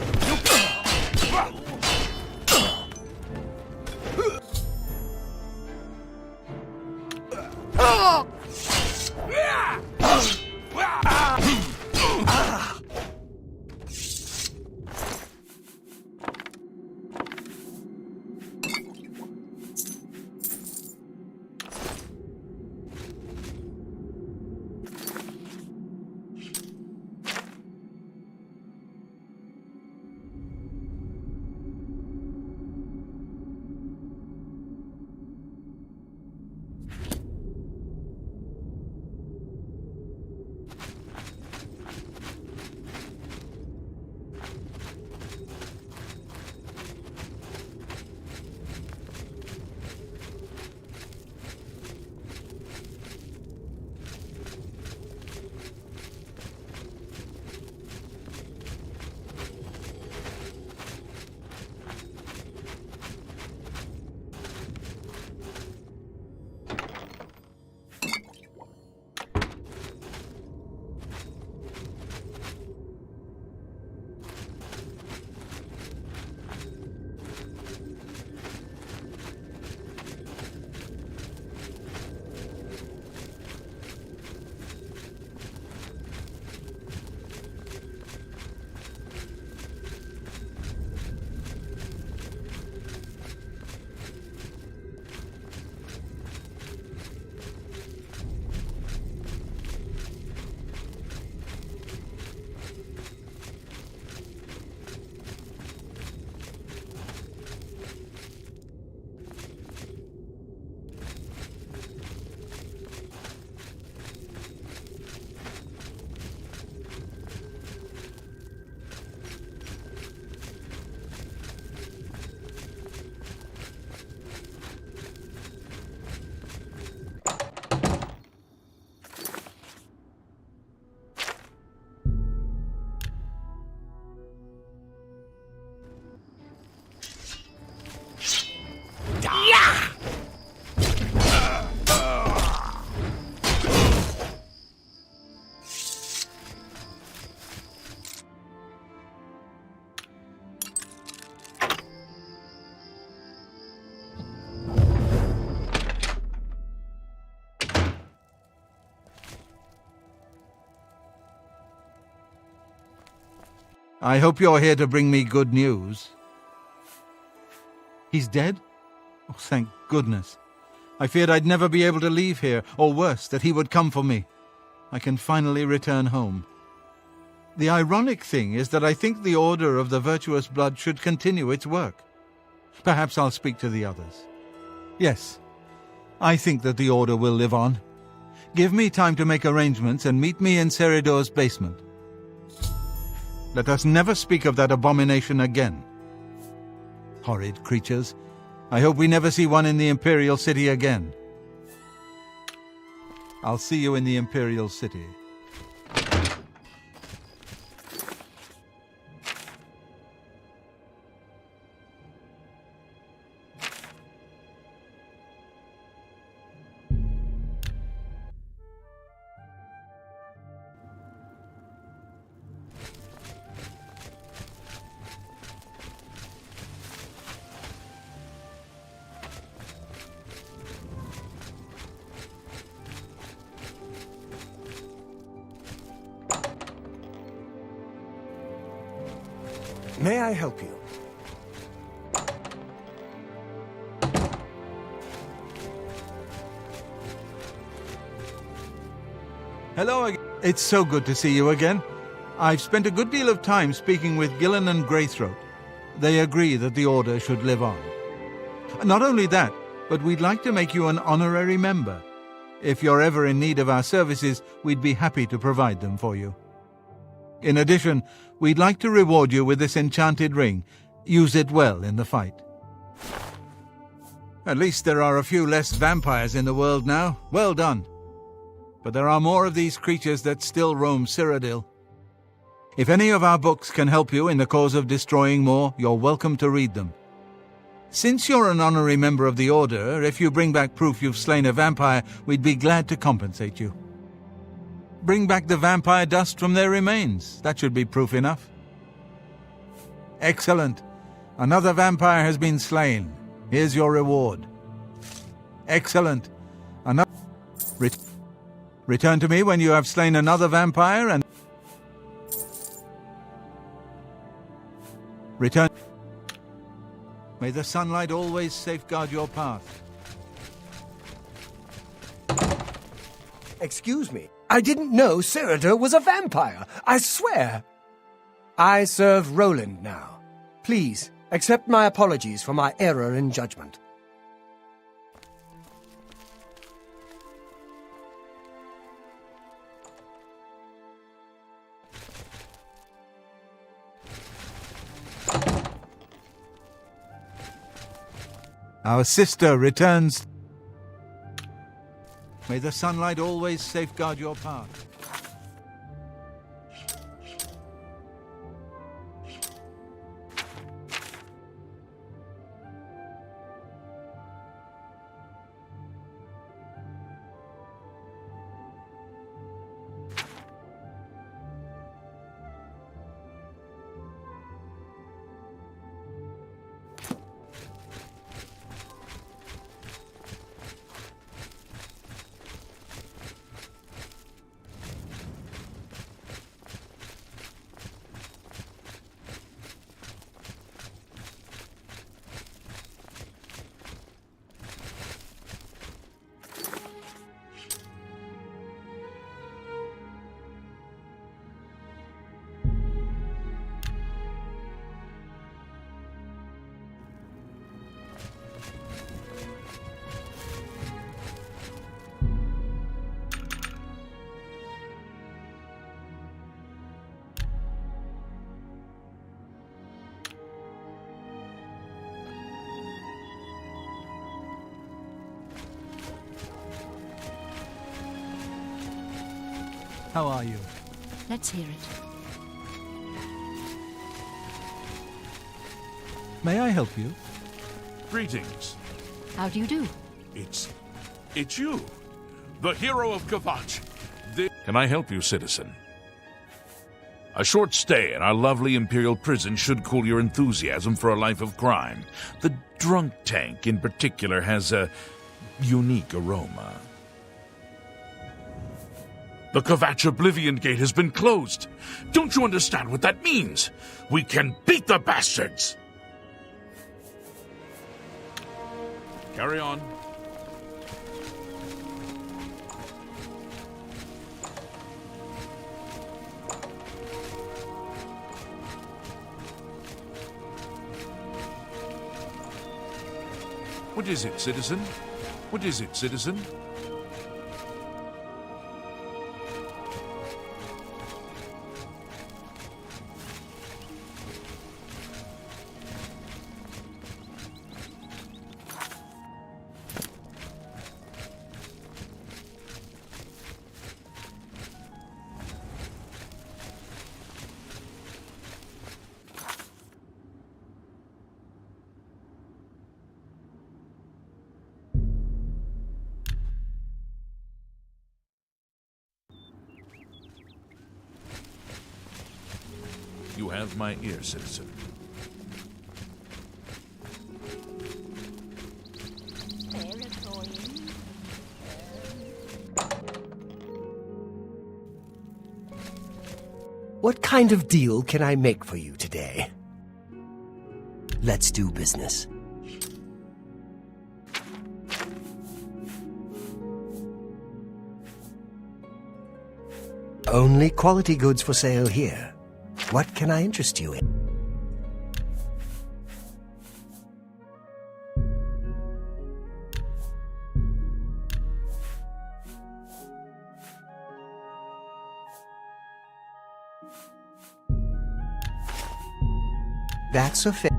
I hope you're here to bring me good news. He's dead? Oh, thank goodness. I feared I'd never be able to leave here, or worse, that he would come for me. I can finally return home. The ironic thing is that I think the Order of the Virtuous Blood should continue its work. Perhaps I'll speak to the others. Yes, I think that the Order will live on. Give me time to make arrangements and meet me in Seridor's basement. Let us never speak of that abomination again. Horrid creatures. I hope we never see one in the Imperial City again. I'll see you in the Imperial City. May I help you? Hello again. It's so good to see you again. I've spent a good deal of time speaking with Gillen and Greythroat. They agree that the Order should live on. Not only that, but we'd like to make you an honorary member. If you're ever in need of our services, we'd be happy to provide them for you. In addition, we'd like to reward you with this enchanted ring. Use it well in the fight. At least there are a few less vampires in the world now. Well done. But there are more of these creatures that still roam Cyrodiil. If any of our books can help you in the cause of destroying more, you're welcome to read them. Since you're an honorary member of the Order, if you bring back proof you've slain a vampire, we'd be glad to compensate you. Bring back the vampire dust from their remains. That should be proof enough. Excellent. Another vampire has been slain. Here's your reward. Excellent. Another... Return to me when you have slain another vampire and... Return... May the sunlight always safeguard your path. Excuse me. I didn't know Seridor was a vampire. I swear. I serve Roland now. Please, accept my apologies for my error in judgment. Our sister returns. May the sunlight always safeguard your path. How are you? Let's hear it. May I help you? Greetings. How do you do? It's you, the hero of Kvatch. Can I help you, citizen? A short stay in our lovely Imperial prison should cool your enthusiasm for a life of crime. The drunk tank, in particular, has a unique aroma. The Kvatch Oblivion Gate has been closed. Don't you understand what that means? We can beat the bastards! Carry on. What is it, citizen? What is it, citizen? You have my ear, citizen. What kind of deal can I make for you today? Let's do business. Only quality goods for sale here. What can I interest you in? That's a fair.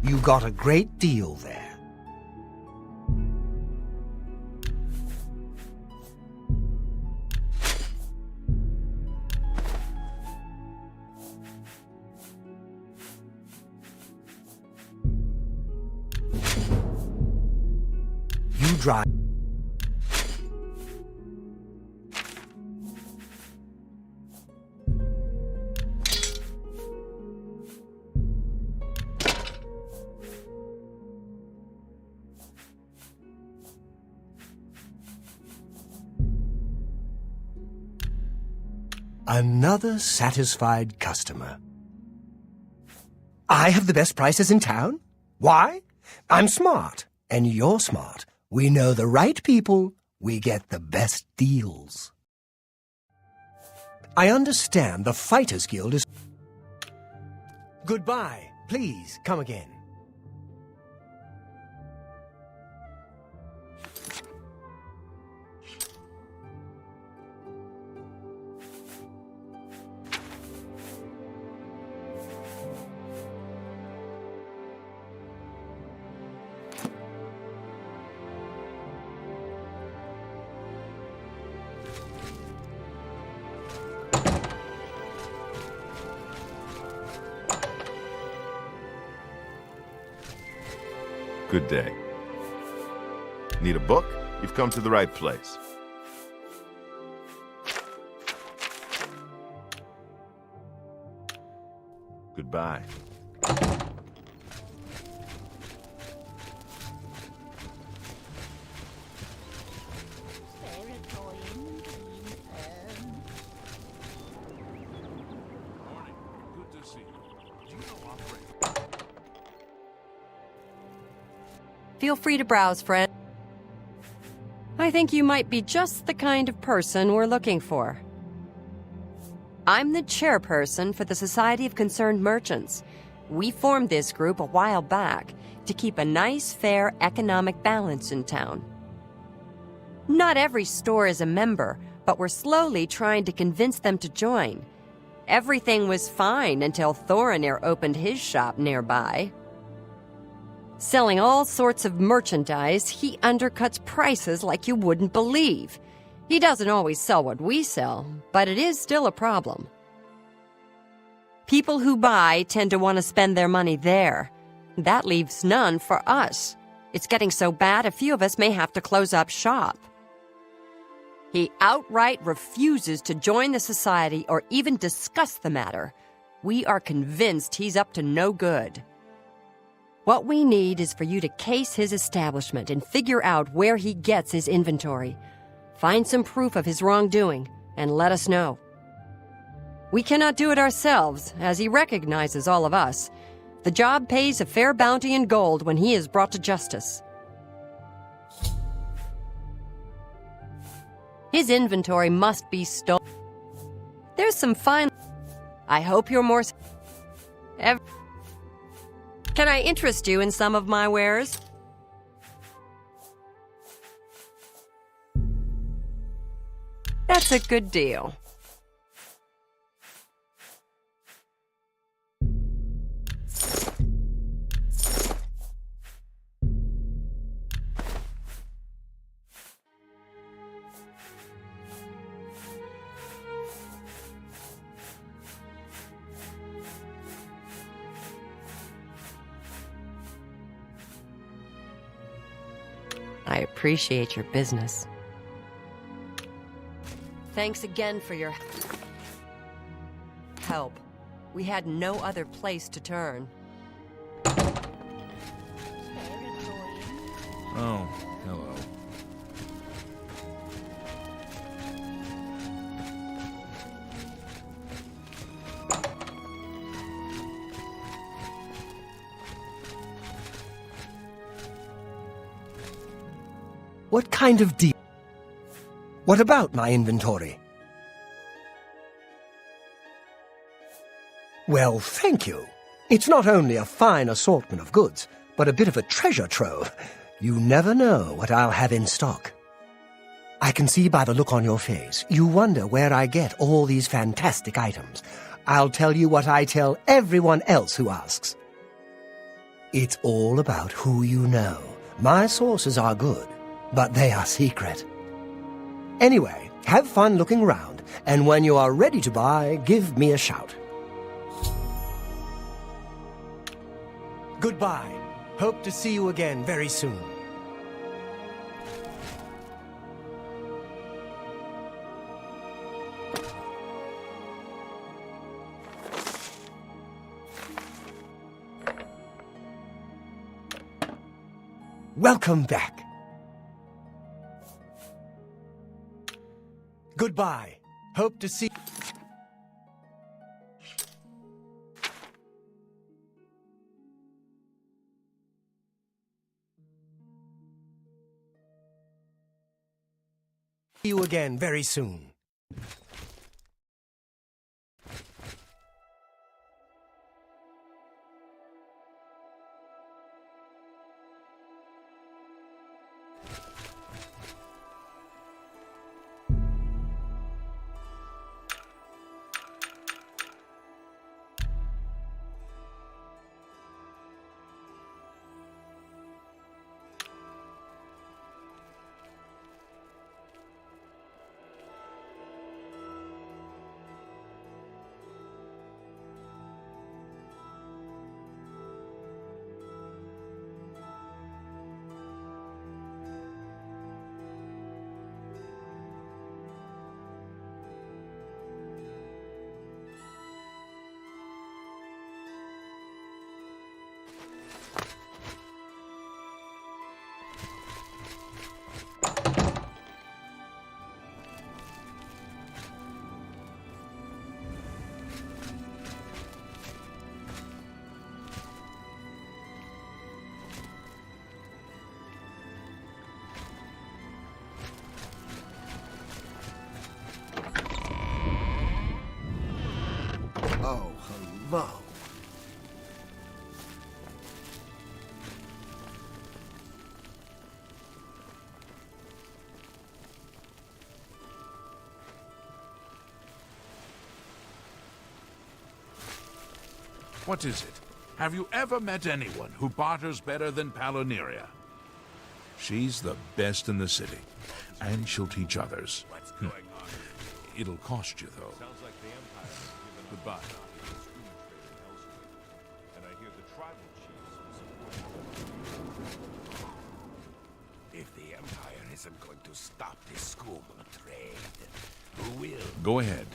You got a great deal there. You drive. Another satisfied customer. I have the best prices in town. Why? I'm smart, and you're smart. We know the right people. We get the best deals. I understand the Fighters Guild is... Goodbye. Please, come again. Good day. Need a book? You've come to the right place. Goodbye. Feel free to browse, friend. I think you might be just the kind of person we're looking for. I'm the chairperson for the Society of Concerned Merchants. We formed this group a while back to keep a nice, fair economic balance in town. Not every store is a member, but we're slowly trying to convince them to join. Everything was fine until Thorinir opened his shop nearby. Selling all sorts of merchandise, he undercuts prices like you wouldn't believe. He doesn't always sell what we sell, but it is still a problem. People who buy tend to want to spend their money there. That leaves none for us. It's getting so bad a few of us may have to close up shop. He outright refuses to join the society or even discuss the matter. We are convinced he's up to no good. What we need is for you to case his establishment and figure out where he gets his inventory. Find some proof of his wrongdoing and let us know. We cannot do it ourselves, as he recognizes all of us. The job pays a fair bounty in gold when he is brought to justice. His inventory must be stolen. There's some fine... I hope you're more... Can I interest you in some of my wares? That's a good deal. I appreciate your business. Thanks again for your help. We had no other place to turn. Oh, hello. What kind of deal? What about my inventory? Well, thank you. It's not only a fine assortment of goods, but a bit of a treasure trove. You never know what I'll have in stock. I can see by the look on your face, you wonder where I get all these fantastic items. I'll tell you what I tell everyone else who asks. It's all about who you know. My sources are good, but they are secret. Anyway, have fun looking around, and when you are ready to buy, give me a shout. Goodbye. Hope to see you again very soon. Welcome back. Goodbye. Hope to see you again very soon. What is it? Have you ever met anyone who barters better than Palinira? She's the best in the city, and she'll teach others. What's going on? It'll cost you, though. Sounds like the Empire has given Goodbye. up on schooner trading elsewhere. And I hear the tribal chiefs will support it. If the Empire isn't going to stop this skooma trade, who will? Go ahead.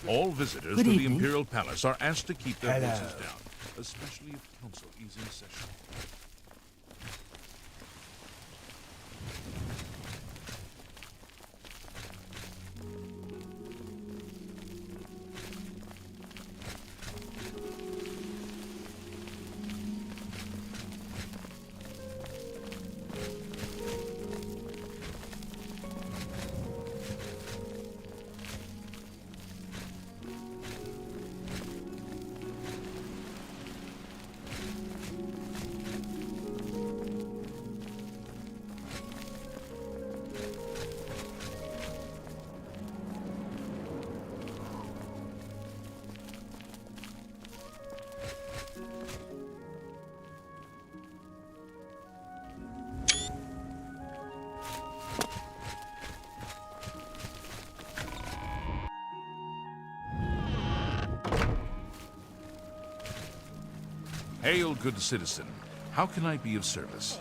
All visitors Good to the evening. Imperial Palace are asked to keep their Hello. voices down, especially if council is in session. Hail, good citizen. How can I be of service?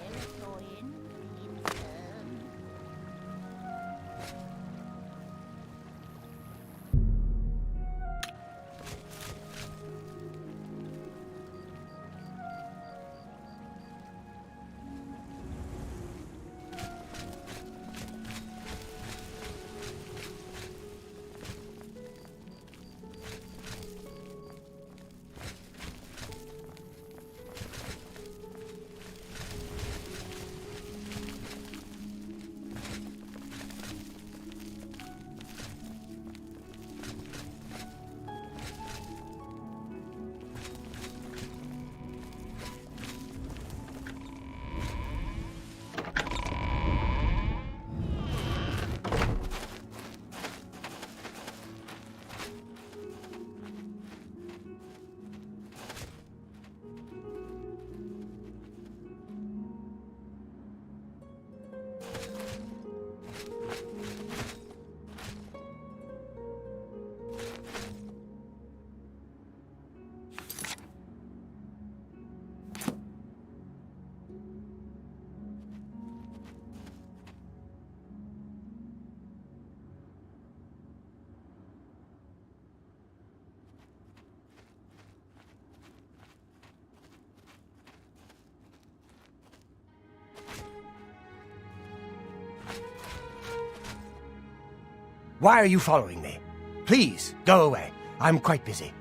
Why are you following me? Please, go away. I'm quite busy.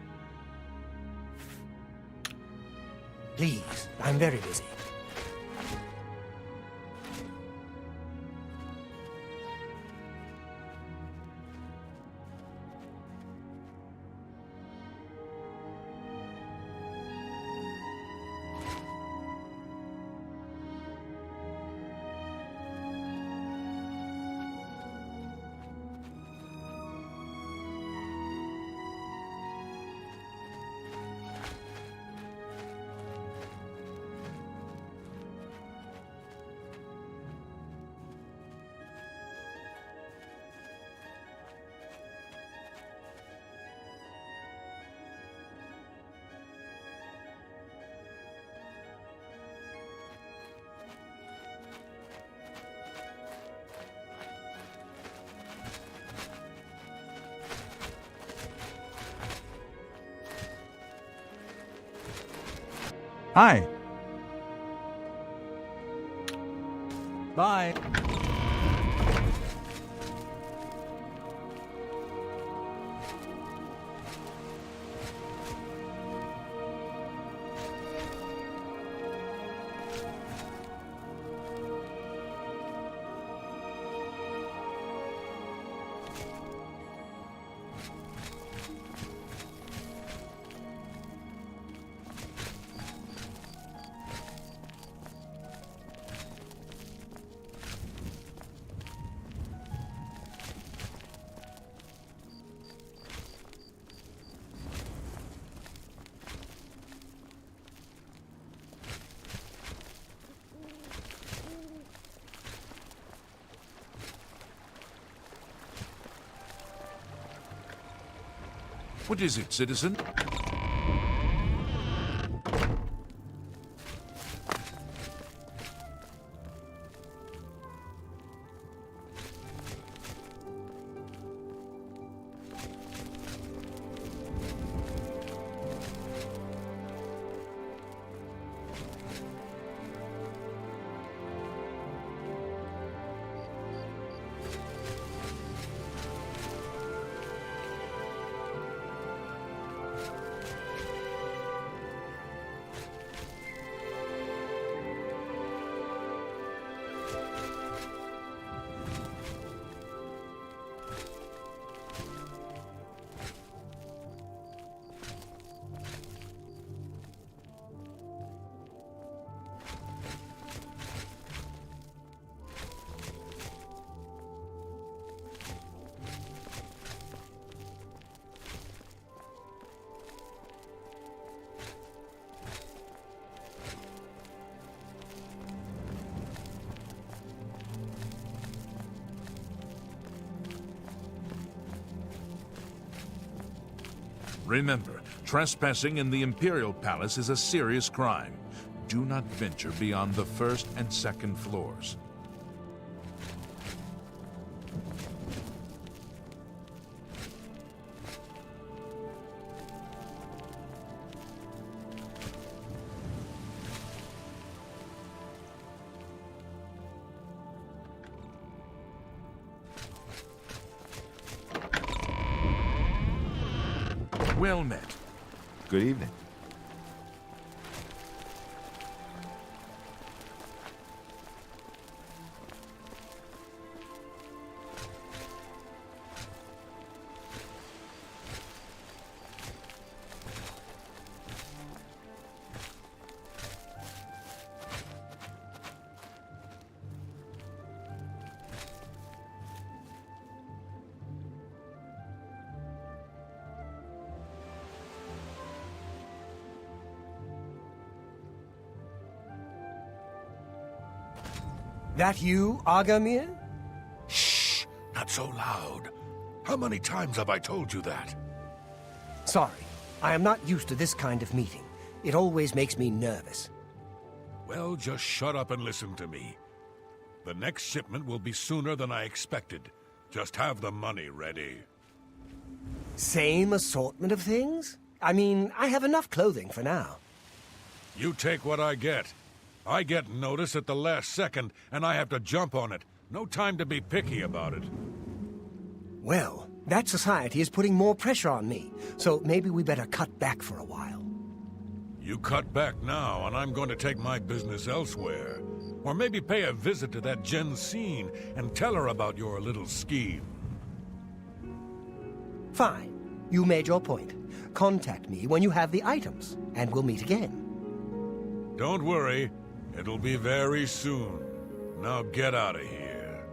Please, I'm very busy. Hi. Bye. What is it, citizen? Remember, trespassing in the Imperial Palace is a serious crime. Do not venture beyond the first and second floors. Well met. Good evening. That you, Agamir? Shh! Not so loud. How many times have I told you that? Sorry, I am not used to this kind of meeting. It always makes me nervous. Well, just shut up and listen to me. The next shipment will be sooner than I expected. Just have the money ready. Same assortment of things? I mean, I have enough clothing for now. You take what I get. I get notice at the last second, and I have to jump on it. No time to be picky about it. Well, that society is putting more pressure on me, so maybe we better cut back for a while. You cut back now, and I'm going to take my business elsewhere. Or maybe pay a visit to that Jensine and tell her about your little scheme. Fine. You made your point. Contact me when you have the items, and we'll meet again. Don't worry. It'll be very soon. Now get out of here.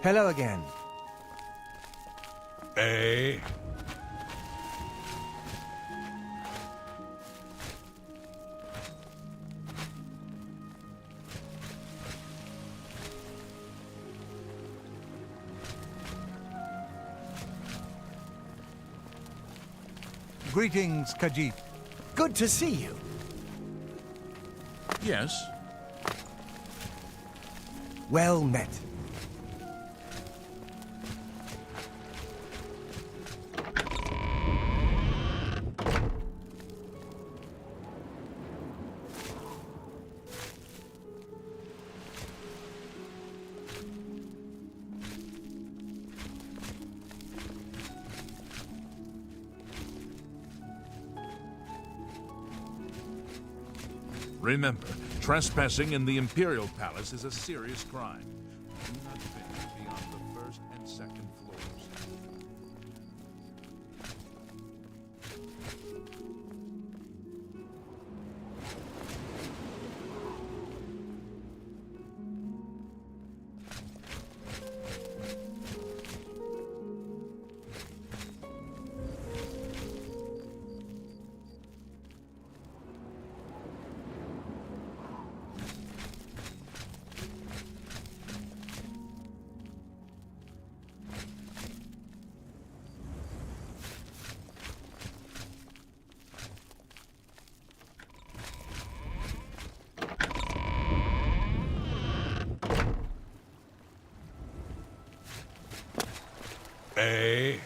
Hello again. Eh? Greetings, Khajiit. Good to see you. Yes? Well met. Remember, trespassing in the Imperial Palace is a serious crime. Do not venture beyond the first and second floors. Eh?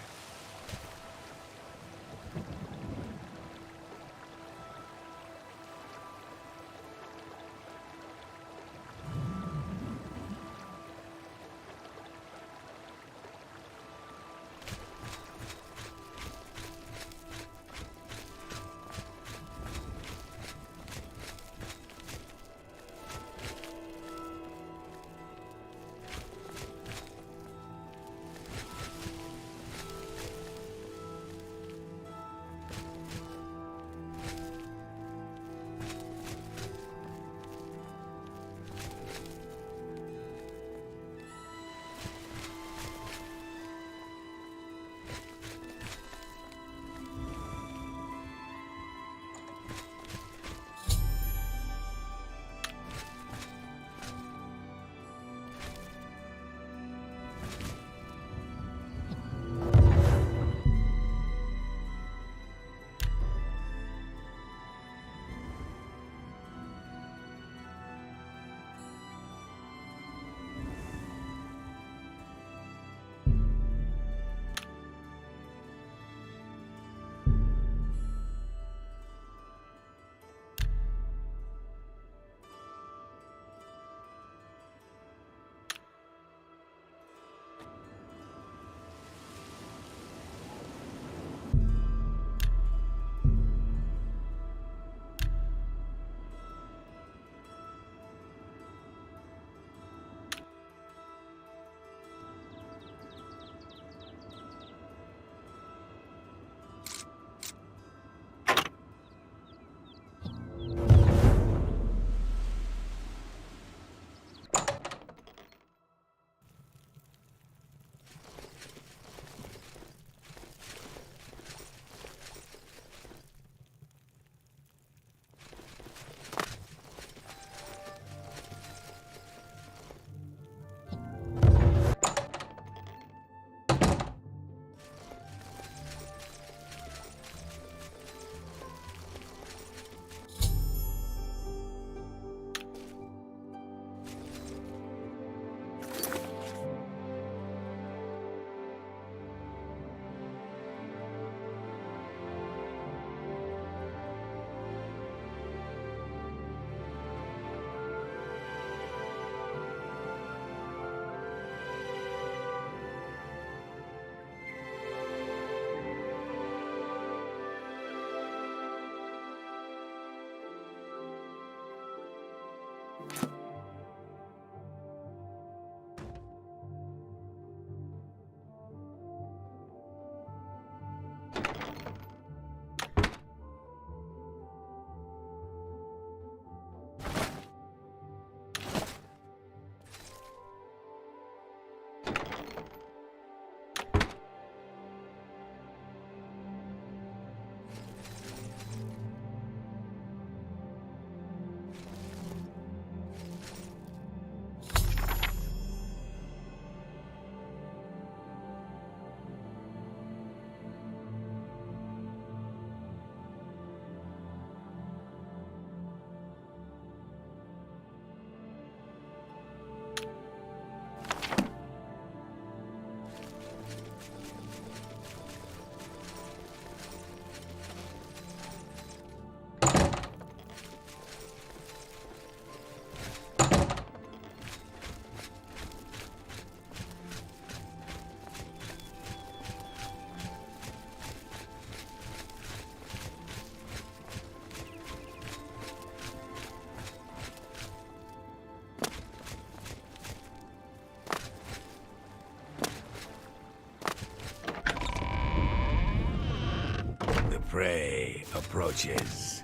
Prey approaches.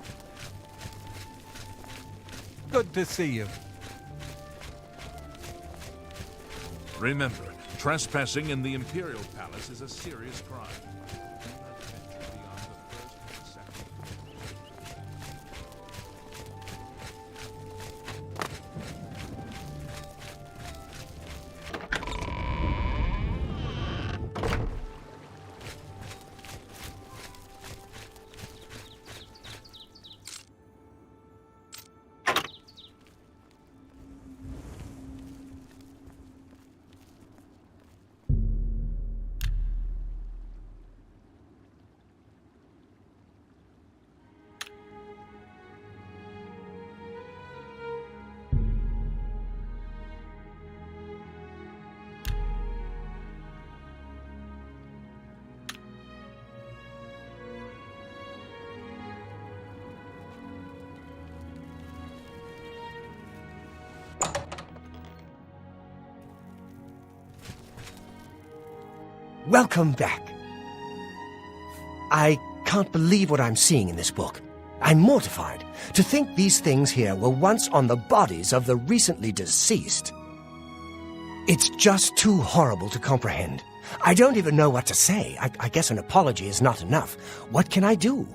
Good to see you. Remember, trespassing in the Imperial Palace is a serious crime. Do not venture beyond the first and second floors. welcome back. I can't believe what I'm seeing in this book. I'm mortified to think these things here were once on the bodies of the recently deceased. It's just too horrible to comprehend. I don't even know what to say. I guess an apology is not enough. What can I do?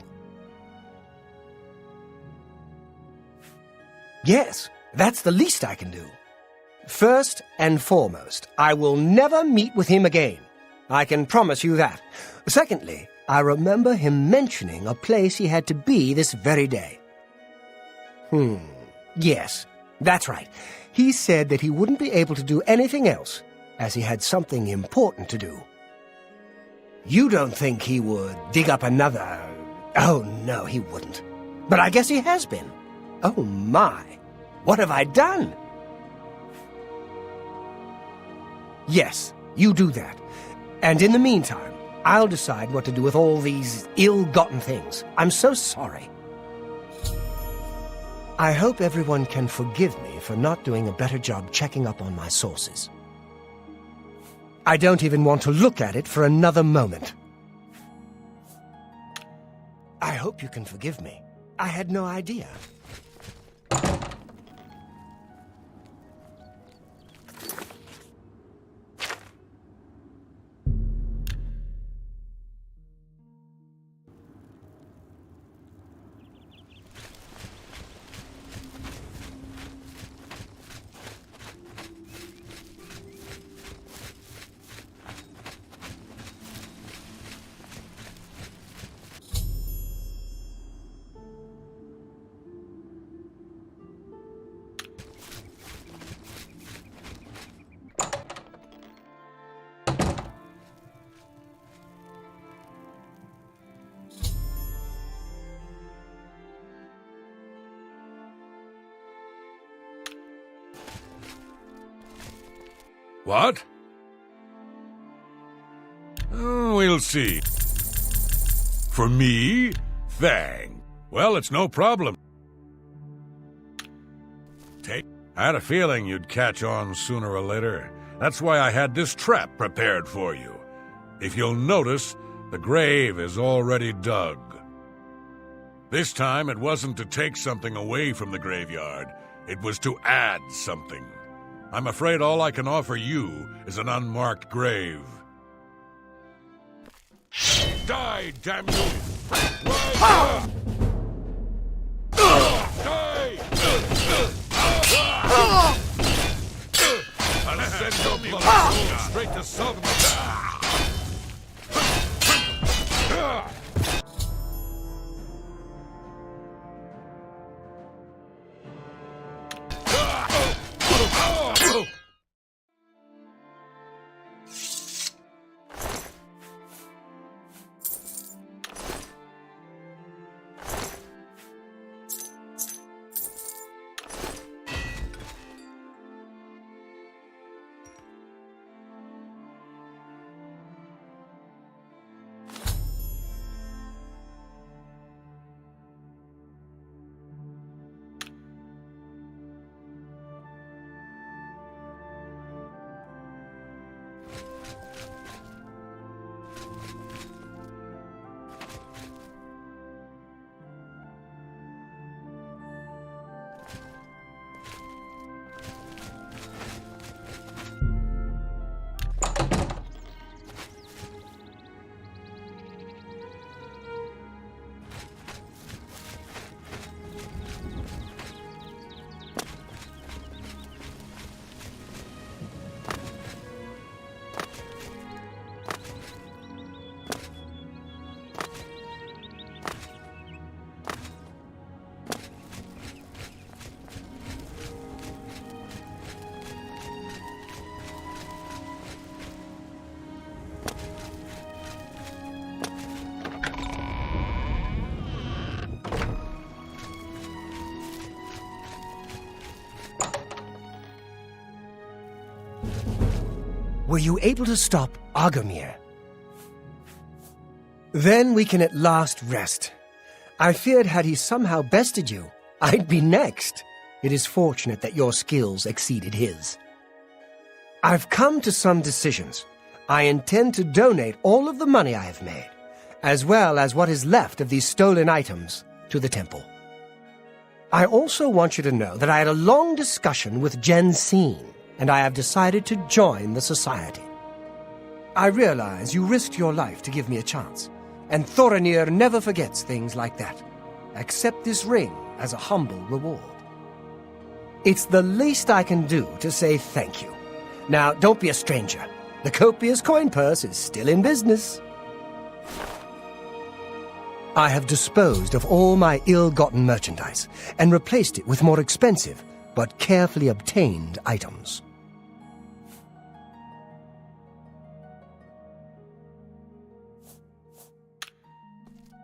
Yes, that's the least I can do. First and foremost, I will never meet with him again. I can promise you that. Secondly, I remember him mentioning a place he had to be this very day. Yes, that's right. He said that he wouldn't be able to do anything else, as he had something important to do. You don't think he would dig up another... Oh, no, he wouldn't. But I guess he has been. Oh, my. What have I done? Yes, you do that. And in the meantime, I'll decide what to do with all these ill-gotten things. I'm so sorry. I hope everyone can forgive me for not doing a better job checking up on my sources. I don't even want to look at it for another moment. I hope you can forgive me. I had no idea. What? Oh, we'll see. For me? Fang. Well, it's no problem. I had a feeling you'd catch on sooner or later. That's why I had this trap prepared for you. If you'll notice, the grave is already dug. This time, it wasn't to take something away from the graveyard. It was to add something. I'm afraid all I can offer you is an unmarked grave. Die, damn you! Die! I'll send your blood straight to Sodom. Were you able to stop Agomir? Then we can at last rest. I feared had he somehow bested you, I'd be next. It is fortunate that your skills exceeded his. I've come to some decisions. I intend to donate all of the money I have made, as well as what is left of these stolen items, to the temple. I also want you to know that I had a long discussion with Jensine, and I have decided to join the society. I realize you risked your life to give me a chance, and Thorinir never forgets things like that. Accept this ring as a humble reward. It's the least I can do to say thank you. Now, don't be a stranger. The copious coin purse is still in business. I have disposed of all my ill-gotten merchandise and replaced it with more expensive but carefully obtained items.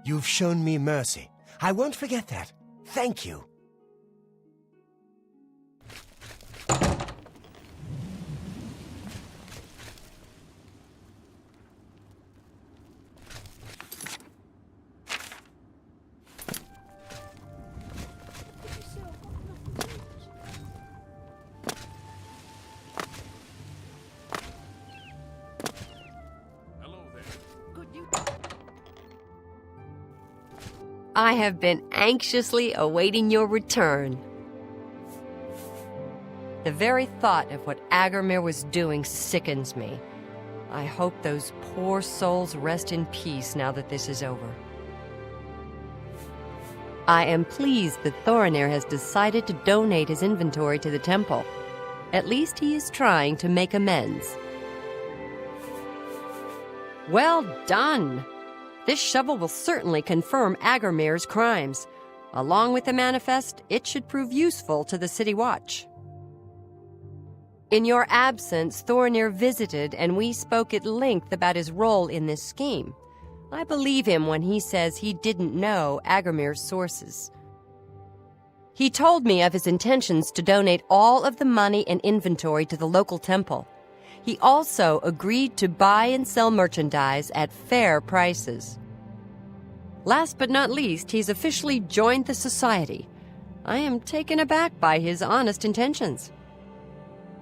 You've shown me mercy. I won't forget that. Thank you. I have been anxiously awaiting your return. The very thought of what Agarmir was doing sickens me. I hope those poor souls rest in peace now that this is over. I am pleased that Thorinir has decided to donate his inventory to the temple. At least he is trying to make amends. Well done! This shovel will certainly confirm Agarmir's crimes. Along with the manifest, it should prove useful to the City Watch. In your absence, Thorinir visited and we spoke at length about his role in this scheme. I believe him when he says he didn't know Agarmir's sources. He told me of his intentions to donate all of the money and inventory to the local temple. He also agreed to buy and sell merchandise at fair prices. Last but not least, he's officially joined the society. I am taken aback by his honest intentions.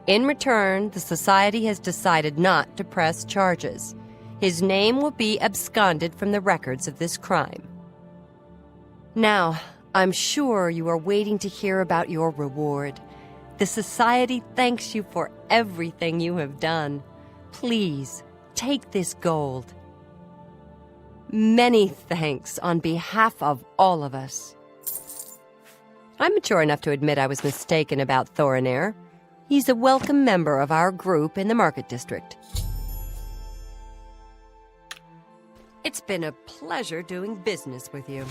In return, the society has decided not to press charges. His name will be absconded from the records of this crime. Now, I'm sure you are waiting to hear about your reward. The society thanks you for everything you have done. Please, take this gold. Many thanks on behalf of all of us. I'm mature enough to admit I was mistaken about Thorinir. He's a welcome member of our group in the Market District. It's been a pleasure doing business with you.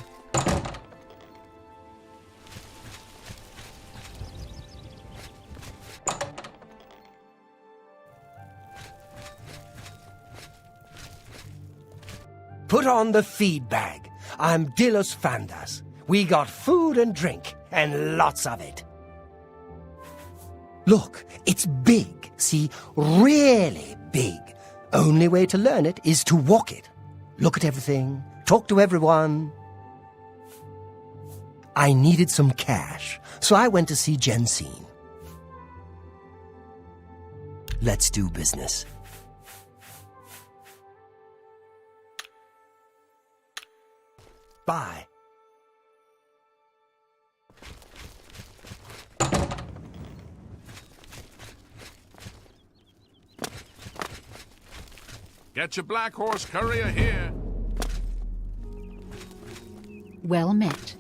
Put on the feed bag. I'm Dilos Fandas. We got food and drink, and lots of it. Look, it's big, see? Really big. Only way to learn it is to walk it. Look at everything, talk to everyone. I needed some cash, so I went to see Jensine. Let's do business. Bye. Get your black horse courier here. Well met.